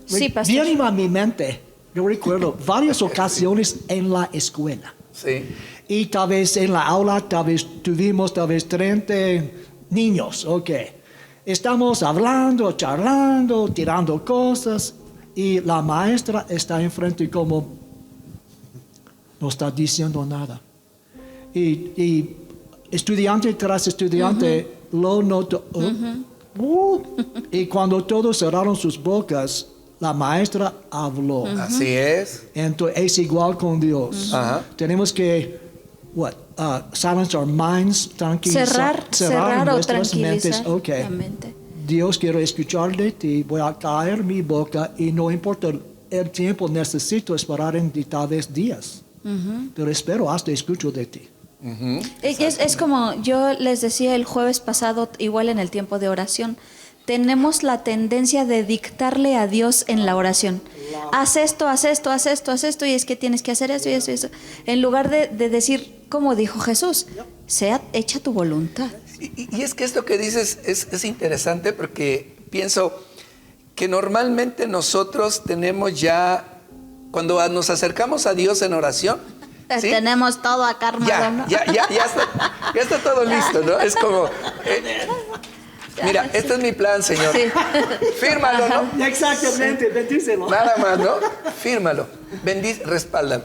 Sí, pastor. Viene a mi mente, yo recuerdo varias ocasiones en la escuela. Sí. Y tal vez en la aula, tuvimos 30 niños, ok. Estamos hablando, charlando, tirando cosas y la maestra está enfrente y como no está diciendo nada. Y estudiante tras estudiante lo notó. Y cuando todos cerraron sus bocas, la maestra habló. Así es. Entonces es igual con Dios. Tenemos que silence our minds, cerrar o nuestras tranquilizar mentes. Okay. la mente. Dios, quiero escuchar de ti, voy a caer mi boca y no importa el tiempo, necesito esperar en tal vez días. Pero espero hasta escucho de ti. Es como yo les decía el jueves pasado, igual en el tiempo de oración, tenemos la tendencia de dictarle a Dios en la oración. Haz esto, haz esto, haz esto, haz esto, y es que tienes que hacer esto y esto y eso. En lugar de decir, como dijo Jesús, sea hecha tu voluntad. Y es que esto que dices es interesante porque pienso que normalmente nosotros tenemos ya, cuando nos acercamos a Dios en oración, ¿sí? Tenemos todo acá armado, ¿no? Ya está todo listo, ¿no? Es como, mira, este es mi plan, Señor. Sí. Fírmalo, ¿no? Exactamente, bendícelo. Nada más, ¿no? Fírmalo, respáldalo.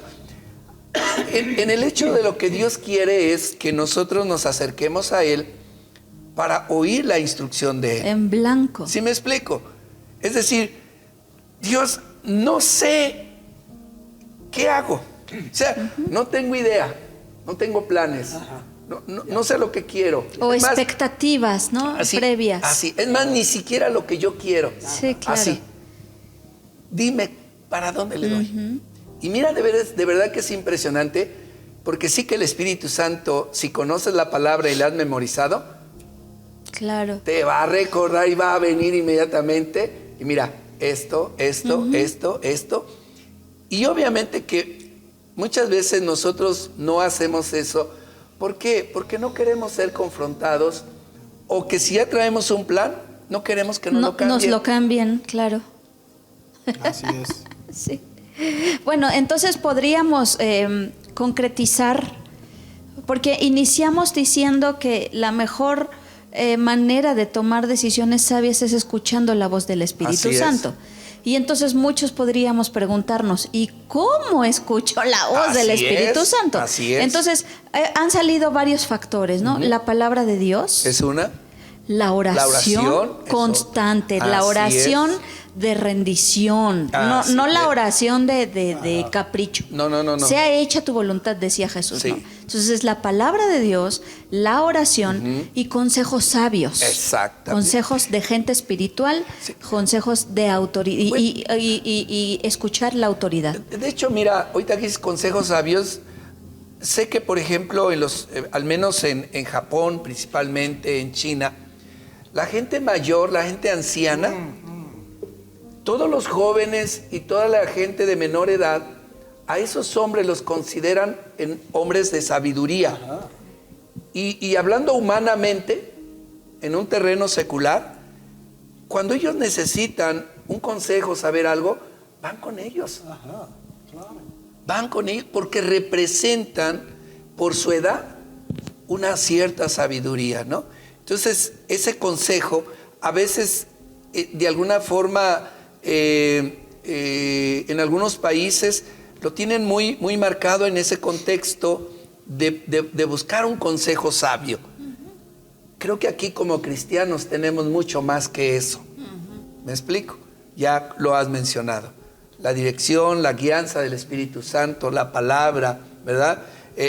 En el hecho de lo que Dios quiere es que nosotros nos acerquemos a Él para oír la instrucción de Él. En blanco. ¿Sí me explico? Es decir, Dios, no sé qué hago. O sea, no tengo idea, no tengo planes, no sé lo que quiero. O es expectativas, ¿no? Previas. Así, es más, ni siquiera lo que yo quiero. Sí, claro. Así. Dime, ¿para dónde le doy? Y mira, de verdad que es impresionante, porque sí que el Espíritu Santo, si conoces la palabra y la has memorizado, claro, te va a recordar y va a venir inmediatamente. Y mira, esto. Y obviamente que muchas veces nosotros no hacemos eso. ¿Por qué? Porque no queremos ser confrontados, o que si ya traemos un plan, no queremos que lo cambien. Nos lo cambien, claro. Así es. Sí. Bueno, entonces podríamos concretizar, porque iniciamos diciendo que la mejor manera de tomar decisiones sabias es escuchando la voz del Espíritu Santo. Y entonces muchos podríamos preguntarnos, ¿y cómo escucho la voz del Espíritu Santo? Así es. Entonces, han salido varios factores, ¿no? La palabra de Dios. Es una. La oración constante, la oración de rendición, no la oración de capricho. No. Sea hecha tu voluntad, decía Jesús. Sí. ¿No? Entonces es la palabra de Dios, la oración y consejos sabios. Exacto. Consejos de gente espiritual, consejos de autoridad y escuchar la autoridad. De hecho, mira, ahorita aquí es consejos sabios. Sé que, por ejemplo, al menos en Japón, principalmente en China, la gente mayor, la gente anciana, todos los jóvenes y toda la gente de menor edad, a esos hombres los consideran hombres de sabiduría. Y hablando humanamente, en un terreno secular, cuando ellos necesitan un consejo, saber algo, van con ellos. Van con ellos porque representan, por su edad, una cierta sabiduría, ¿no? Entonces, ese consejo, a veces, de alguna forma, en algunos países, lo tienen muy, muy marcado en ese contexto de buscar un consejo sabio. Creo que aquí como cristianos tenemos mucho más que eso. ¿Me explico? Ya lo has mencionado. La dirección, la guianza del Espíritu Santo, la palabra, ¿verdad?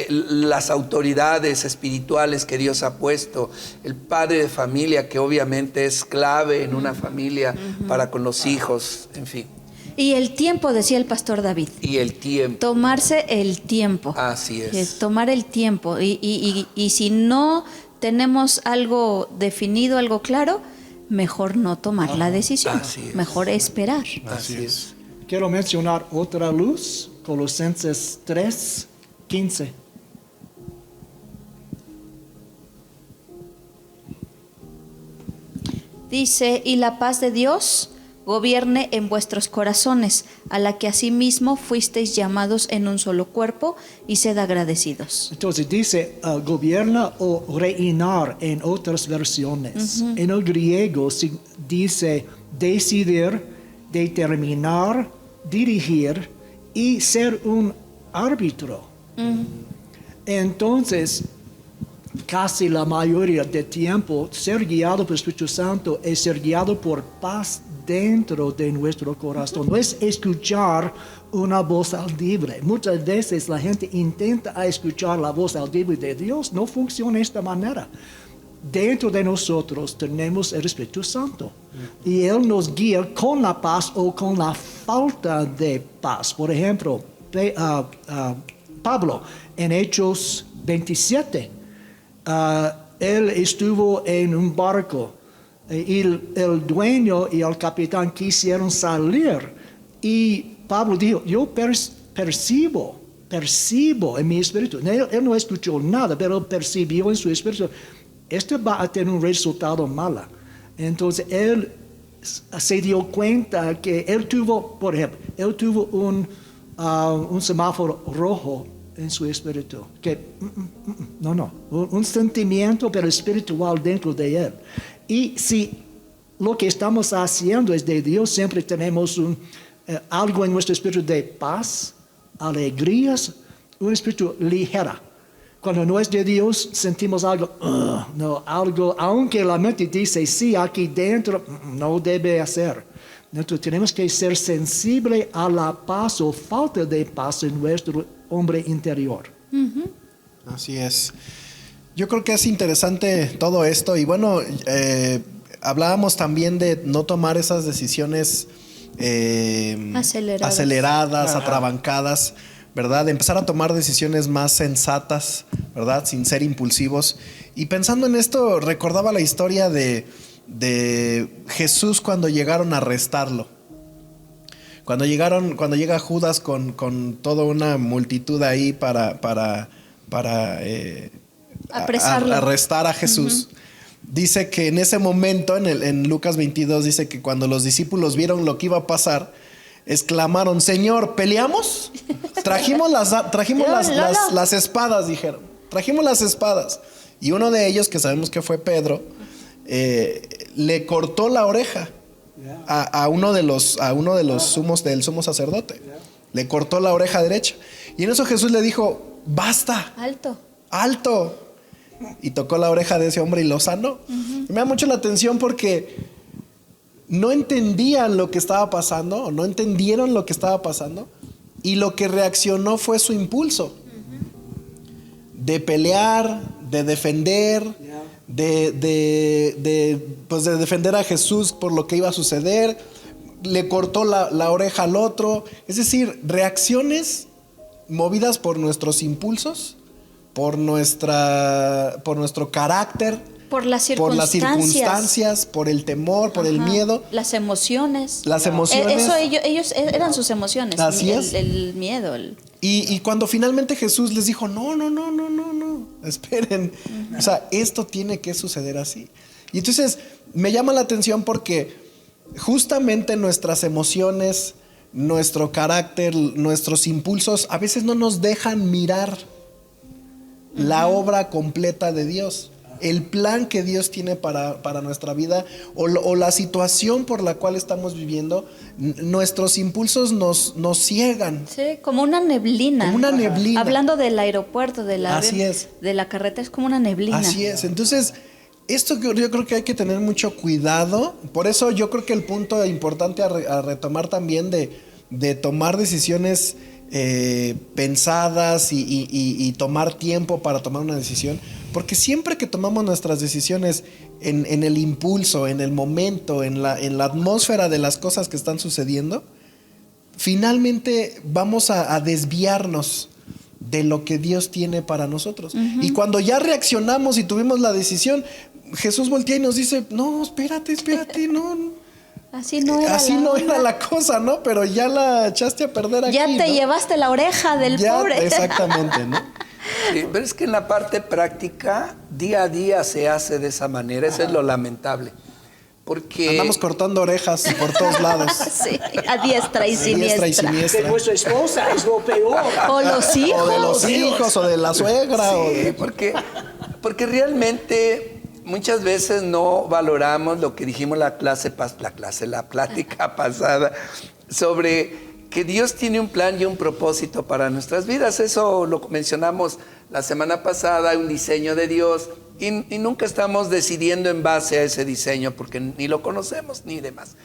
Las autoridades espirituales que Dios ha puesto, el padre de familia que obviamente es clave en una familia para con los hijos, en fin. Y el tiempo, decía el pastor David. Y el tiempo. Tomarse el tiempo. Así es. Tomar el tiempo. Y si no tenemos algo definido, algo claro, mejor no tomar la decisión. Así es. Mejor esperar. Así es. Quiero mencionar otra luz, Colosenses 3, 15. Dice, y la paz de Dios gobierne en vuestros corazones, a la que asimismo fuisteis llamados en un solo cuerpo, y sed agradecidos. Entonces dice gobierna o reinar en otras versiones. En el griego dice decidir, determinar, dirigir y ser un árbitro. Entonces, casi la mayoría del tiempo, ser guiado por el Espíritu Santo es ser guiado por paz dentro de nuestro corazón. No es escuchar una voz audible. Muchas veces la gente intenta escuchar la voz audible de Dios. No funciona de esta manera. Dentro de nosotros tenemos el Espíritu Santo. Y Él nos guía con la paz o con la falta de paz. Por ejemplo, Pablo en Hechos 27. Él estuvo en un barco y el dueño y el capitán quisieron salir y Pablo dijo, yo percibo en mi espíritu. Él no escuchó nada, pero percibió en su espíritu, esto va a tener un resultado malo. Entonces él se dio cuenta que él tuvo, por ejemplo, un semáforo rojo en su espíritu, un sentimiento pero espiritual dentro de él. Y si lo que estamos haciendo es de Dios, siempre tenemos algo en nuestro espíritu de paz, alegrías, un espíritu ligera. Cuando no es de Dios, sentimos algo, algo, aunque la mente dice, sí, aquí dentro, no debe hacer. Entonces tenemos que ser sensibles a la paz o falta de paz en nuestro hombre interior. Así es. Yo creo que es interesante todo esto y bueno, hablábamos también de no tomar esas decisiones aceleradas, atrabancadas, ¿verdad? De empezar a tomar decisiones más sensatas, ¿verdad? Sin ser impulsivos. Y pensando en esto, recordaba la historia de Jesús cuando llegaron a arrestarlo. Cuando llega Judas con toda una multitud ahí para arrestar a Jesús. Dice que en ese momento, en Lucas 22, dice que cuando los discípulos vieron lo que iba a pasar, exclamaron, Señor, ¿peleamos? Trajimos las espadas, dijeron. Trajimos las espadas. Y uno de ellos, que sabemos que fue Pedro, le cortó la oreja a uno de los del sumo sacerdote. Le cortó la oreja derecha. Y en eso Jesús le dijo, basta. Alto. Y tocó la oreja de ese hombre y lo sanó. Me da mucho la atención porque no entendían lo que estaba pasando, o no entendieron lo que estaba pasando, y lo que reaccionó fue su impulso de pelear, de defender, de defender a Jesús por lo que iba a suceder. Le cortó la oreja al otro. Es decir, reacciones movidas por nuestros impulsos, por nuestro carácter, por las circunstancias, por el temor, por el miedo. Las emociones. Eso ellos eran sus emociones. Así es. El miedo. Y cuando finalmente Jesús les dijo, no, esperen. O sea, esto tiene que suceder así. Y entonces me llama la atención porque justamente nuestras emociones, nuestro carácter, nuestros impulsos a veces no nos dejan mirar la obra completa de Dios, el plan que Dios tiene para nuestra vida o la situación por la cual estamos viviendo. Nuestros impulsos nos ciegan. Sí, como una neblina. Como una neblina. Hablando del aeropuerto, de la carretera, es como una neblina. Así es. Entonces, esto yo creo que hay que tener mucho cuidado. Por eso yo creo que el punto importante a retomar también de tomar decisiones pensadas y tomar tiempo para tomar una decisión, porque siempre que tomamos nuestras decisiones en el impulso, en el momento, en la atmósfera de las cosas que están sucediendo, finalmente vamos a desviarnos de lo que Dios tiene para nosotros. Y cuando ya reaccionamos y tuvimos la decisión, Jesús voltea y nos dice, no, espérate, no. Así no era, así no era la cosa, ¿no? Pero ya la echaste a perder aquí, ya te ¿no? llevaste la oreja del pobre. Exactamente, ¿no? Sí, pero es que en la parte práctica, día a día se hace de esa manera. Eso es lo lamentable. Porque andamos cortando orejas por todos lados. Sí, a diestra y A diestra y siniestra. De nuestra esposa es lo peor. O los hijos. O de los hijos, o de la suegra. o Sí, de... porque realmente muchas veces no valoramos lo que dijimos la plática pasada sobre que Dios tiene un plan y un propósito para nuestras vidas. Eso lo mencionamos la semana pasada, un diseño de Dios, y nunca estamos decidiendo en base a ese diseño porque ni lo conocemos ni demás.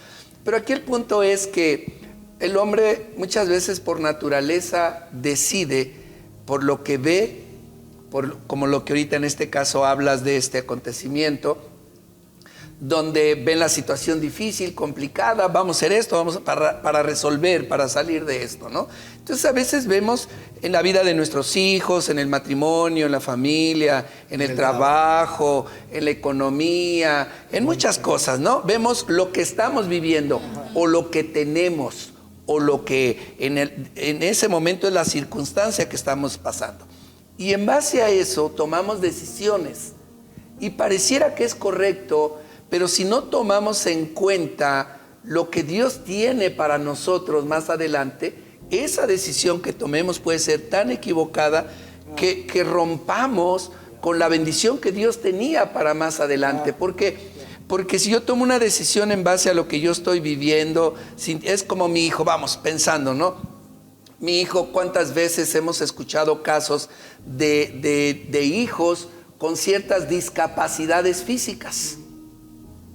Pero aquí el punto es que el hombre muchas veces por naturaleza decide por lo que ve, como lo que ahorita en este caso hablas de este acontecimiento, donde ven la situación difícil, complicada, vamos a hacer esto, para resolver, para salir de esto, ¿no? Entonces a veces vemos en la vida de nuestros hijos, en el matrimonio, en la familia, en el trabajo, en la economía, en muchas cosas, ¿no? Vemos lo que estamos viviendo o lo que tenemos o lo que en ese momento es la circunstancia que estamos pasando. Y en base a eso tomamos decisiones y pareciera que es correcto, pero si no tomamos en cuenta lo que Dios tiene para nosotros más adelante, esa decisión que tomemos puede ser tan equivocada que rompamos con la bendición que Dios tenía para más adelante. Porque si yo tomo una decisión en base a lo que yo estoy viviendo, es como mi hijo, vamos, pensando, ¿no? Mi hijo, ¿cuántas veces hemos escuchado casos de hijos con ciertas discapacidades físicas?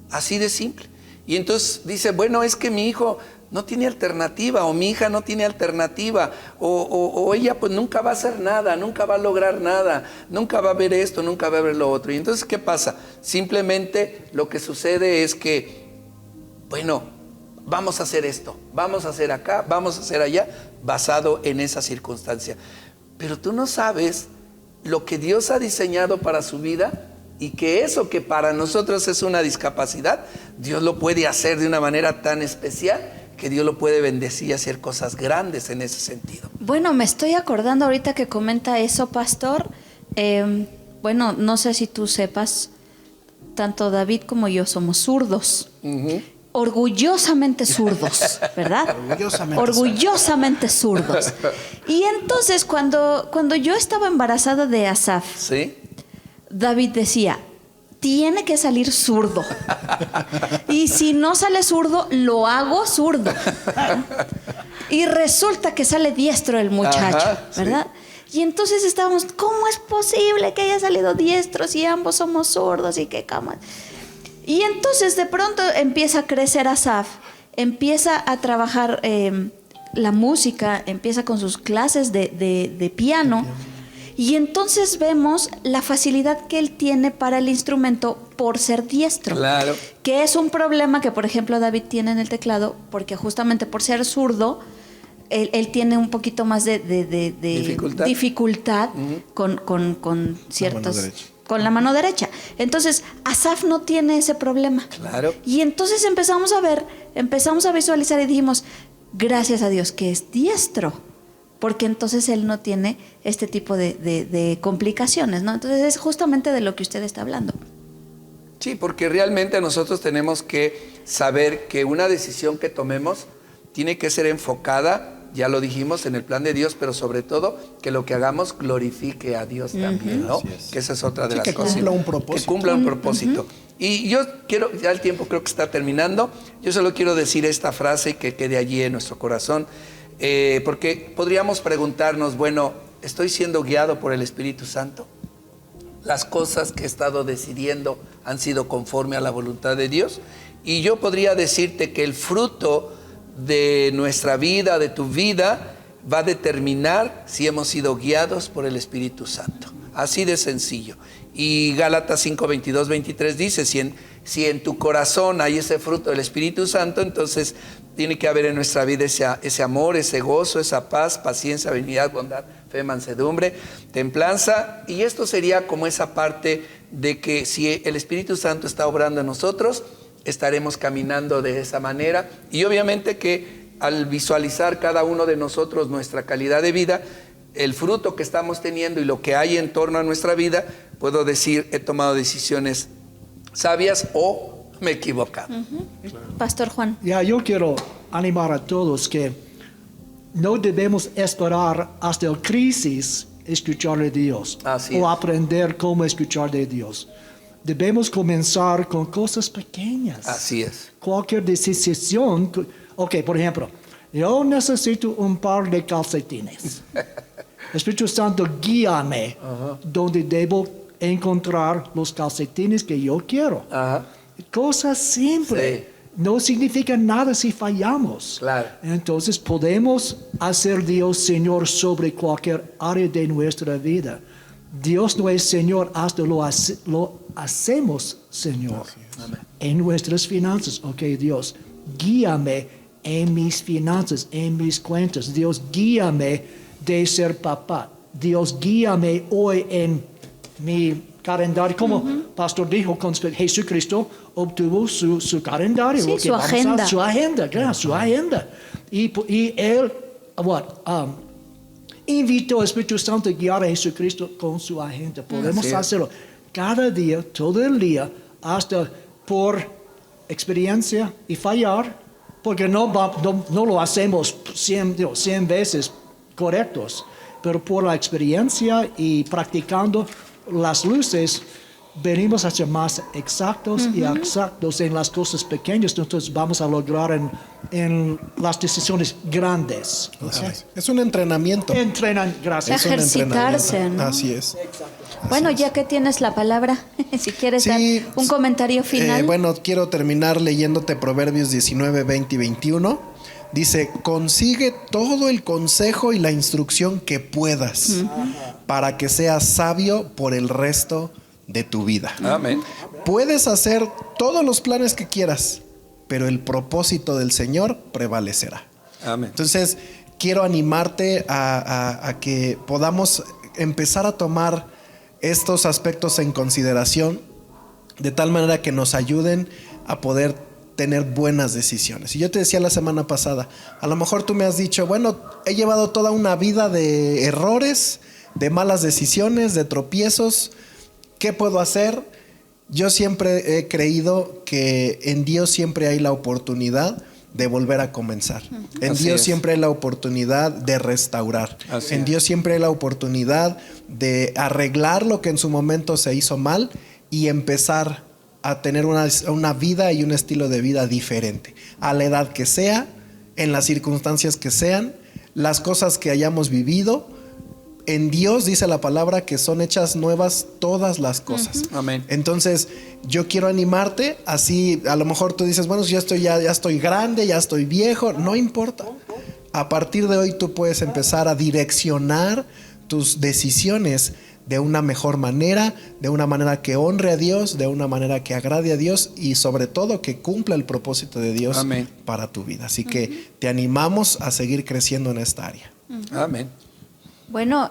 Así de simple. Y entonces dice, bueno, es que mi hijo no tiene alternativa, o mi hija no tiene alternativa, o ella pues nunca va a hacer nada, nunca va a lograr nada, nunca va a ver esto, nunca va a ver lo otro. Y entonces, ¿qué pasa? Simplemente lo que sucede es que, bueno, vamos a hacer esto, vamos a hacer acá, vamos a hacer allá, basado en esa circunstancia. Pero tú no sabes lo que Dios ha diseñado para su vida, y que eso que para nosotros es una discapacidad, Dios lo puede hacer de una manera tan especial que Dios lo puede bendecir y hacer cosas grandes en ese sentido. Bueno, me estoy acordando ahorita que comenta eso, pastor. Bueno, no sé si tú sepas, tanto David como yo somos zurdos. Orgullosamente zurdos, ¿verdad? Orgullosamente zurdos. Y entonces cuando yo estaba embarazada de Asaf, ¿Sí? David decía, tiene que salir zurdo. Y si no sale zurdo, lo hago zurdo. Y resulta que sale diestro el muchacho, ¿verdad? Sí. Y entonces estábamos, ¿cómo es posible que haya salido diestro si ambos somos zurdos y qué cama? Y entonces de pronto empieza a crecer Asaf, empieza a trabajar la música, empieza con sus clases de piano. Y entonces vemos la facilidad que él tiene para el instrumento por ser diestro. Claro. Que es un problema que, por ejemplo, David tiene en el teclado, porque justamente por ser zurdo, él tiene un poquito más de dificultad con ciertos... Con la mano derecha. Entonces, Asaf no tiene ese problema. Claro. Y entonces empezamos a visualizar y dijimos, gracias a Dios que es diestro, porque entonces él no tiene este tipo de complicaciones, ¿no? Entonces es justamente de lo que usted está hablando. Sí, porque realmente nosotros tenemos que saber que una decisión que tomemos tiene que ser enfocada, ya lo dijimos, en el plan de Dios, pero sobre todo que lo que hagamos glorifique a Dios también, ¿no? Que esa es otra de las cosas. Que cumpla un propósito. Que cumpla un propósito. Y yo quiero, ya el tiempo creo que está terminando, yo solo quiero decir esta frase y que quede allí en nuestro corazón. Porque podríamos preguntarnos, bueno, ¿estoy siendo guiado por el Espíritu Santo? ¿Las cosas que he estado decidiendo han sido conforme a la voluntad de Dios? Y yo podría decirte que el fruto de nuestra vida, de tu vida, va a determinar si hemos sido guiados por el Espíritu Santo. Así de sencillo. Y Gálatas 5, 22, 23 dice, si en tu corazón hay ese fruto del Espíritu Santo, entonces tiene que haber en nuestra vida ese amor, ese gozo, esa paz, paciencia, benignidad, bondad, fe, mansedumbre, templanza. Y esto sería como esa parte de que si el Espíritu Santo está obrando en nosotros, estaremos caminando de esa manera. Y obviamente que al visualizar cada uno de nosotros nuestra calidad de vida, el fruto que estamos teniendo y lo que hay en torno a nuestra vida, puedo decir, he tomado decisiones sabias o me he equivocado. Pastor Juan. Yo quiero animar a todos que no debemos esperar hasta el crisis escuchar de Dios o aprender cómo escuchar de Dios. Debemos comenzar con cosas pequeñas. Así es. Cualquier decisión. Por ejemplo, yo necesito un par de calcetines. Espíritu Santo, guíame donde debo encontrar los calcetines que yo quiero. Cosas simples. Sí. No significa nada si fallamos. Claro. Entonces podemos hacer Dios Señor sobre cualquier área de nuestra vida. Dios no es Señor hasta lo hacemos Señor. En nuestras finanzas. Dios, guíame en mis finanzas, en mis cuentas. Dios, guíame de ser papá. Dios, guíame hoy en mi calendario. Como Pastor dijo, con Jesucristo obtuvo su calendario. Sí, su agenda. Su agenda. Y Él invitó al Espíritu Santo a guiar a Jesucristo con su agenda. Podemos hacerlo cada día, todo el día, hasta por experiencia y fallar, porque no lo hacemos 100 veces correctos, pero por la experiencia y practicando las luces, venimos a ser más exactos y exactos en las cosas pequeñas. Entonces vamos a lograr en las decisiones grandes. Es un entrenamiento. Gracias. Ejercitarse, ¿no? Así es. Bueno, ya que tienes la palabra, si quieres dar un comentario final. Quiero terminar leyéndote Proverbios 19, 20 y 21. Dice, consigue todo el consejo y la instrucción que puedas para que seas sabio por el resto de tu vida. Amén. Puedes hacer todos los planes que quieras, pero el propósito del Señor prevalecerá. Amén. Entonces, quiero animarte a que podamos empezar a tomar estos aspectos en consideración de tal manera que nos ayuden a poder tener buenas decisiones. Y yo te decía la semana pasada, a lo mejor tú me has dicho, he llevado toda una vida de errores, de malas decisiones, de tropiezos. ¿Qué puedo hacer? Yo siempre he creído que en Dios siempre hay la oportunidad de volver a comenzar. En Dios siempre hay la oportunidad de restaurar. En Dios siempre hay la oportunidad de arreglar lo que en su momento se hizo mal y empezar a tener una vida y un estilo de vida diferente. A la edad que sea, en las circunstancias que sean, las cosas que hayamos vivido, en Dios dice la palabra que son hechas nuevas todas las cosas. Amén. Entonces, yo quiero animarte, así a lo mejor tú dices, yo ya estoy grande, ya estoy viejo, no importa. A partir de hoy tú puedes empezar a direccionar tus decisiones de una mejor manera, de una manera que honre a Dios, de una manera que agrade a Dios y sobre todo que cumpla el propósito de Dios para tu vida. Así que te animamos a seguir creciendo en esta área. Amén. Bueno,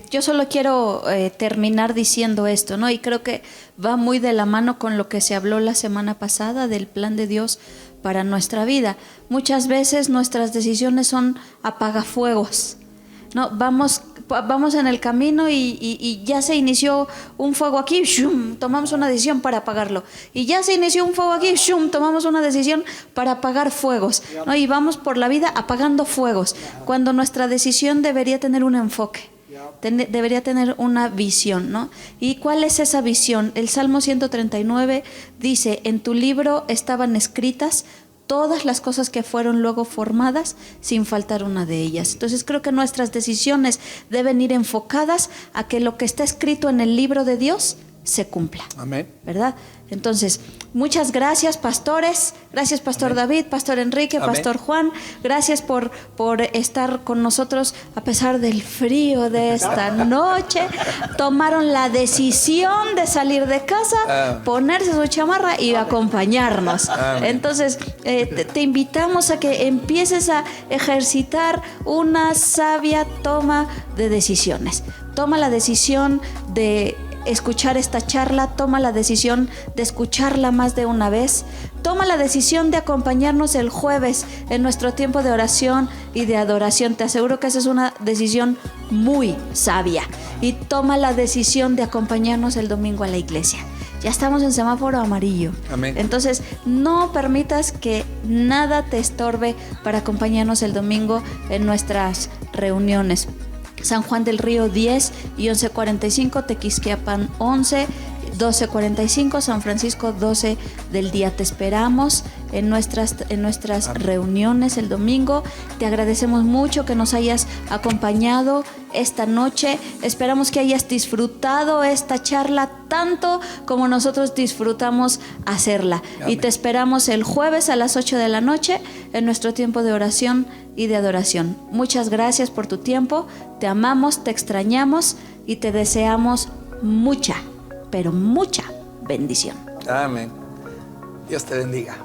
yo solo quiero terminar diciendo esto, ¿no? Y creo que va muy de la mano con lo que se habló la semana pasada del plan de Dios para nuestra vida. Muchas veces nuestras decisiones son apagafuegos, ¿no? Vamos en el camino y ya se inició un fuego aquí, ¡shum!, tomamos una decisión para apagarlo. Y ya se inició un fuego aquí, ¡shum!, tomamos una decisión para apagar fuegos, ¿no? Y vamos por la vida apagando fuegos, cuando nuestra decisión debería tener un enfoque, debería tener una visión, ¿no? ¿Y cuál es esa visión? El Salmo 139 dice, en tu libro estaban escritas todas las cosas que fueron luego formadas, sin faltar una de ellas. Entonces creo que nuestras decisiones deben ir enfocadas a que lo que está escrito en el libro de Dios se cumpla. Amén. ¿Verdad? Entonces, muchas gracias, pastores. Gracias, Pastor David, Pastor Enrique, Pastor Juan. Gracias por estar con nosotros a pesar del frío de esta noche. Tomaron la decisión de salir de casa, ponerse su chamarra y acompañarnos. Entonces, te invitamos a que empieces a ejercitar una sabia toma de decisiones. Toma la decisión de escuchar esta charla, toma la decisión de escucharla más de una vez. Toma la decisión de acompañarnos el jueves en nuestro tiempo de oración y de adoración. Te aseguro que esa es una decisión muy sabia. Y toma la decisión de acompañarnos el domingo a la iglesia. Ya estamos en semáforo amarillo. Amén. Entonces, no permitas que nada te estorbe para acompañarnos el domingo en nuestras reuniones. San Juan del Río 10 y 11:45, Tequisquiapan 11, 12:45, San Francisco 12 del día. Te esperamos en nuestras reuniones el domingo. Te agradecemos mucho que nos hayas acompañado esta noche. Esperamos que hayas disfrutado esta charla tanto como nosotros disfrutamos hacerla. Amén. Y te esperamos el jueves a las 8 de la noche en nuestro tiempo de oración y de adoración. Muchas gracias por tu tiempo. Te amamos, te extrañamos y te deseamos mucha, pero mucha bendición. Amén. Dios te bendiga.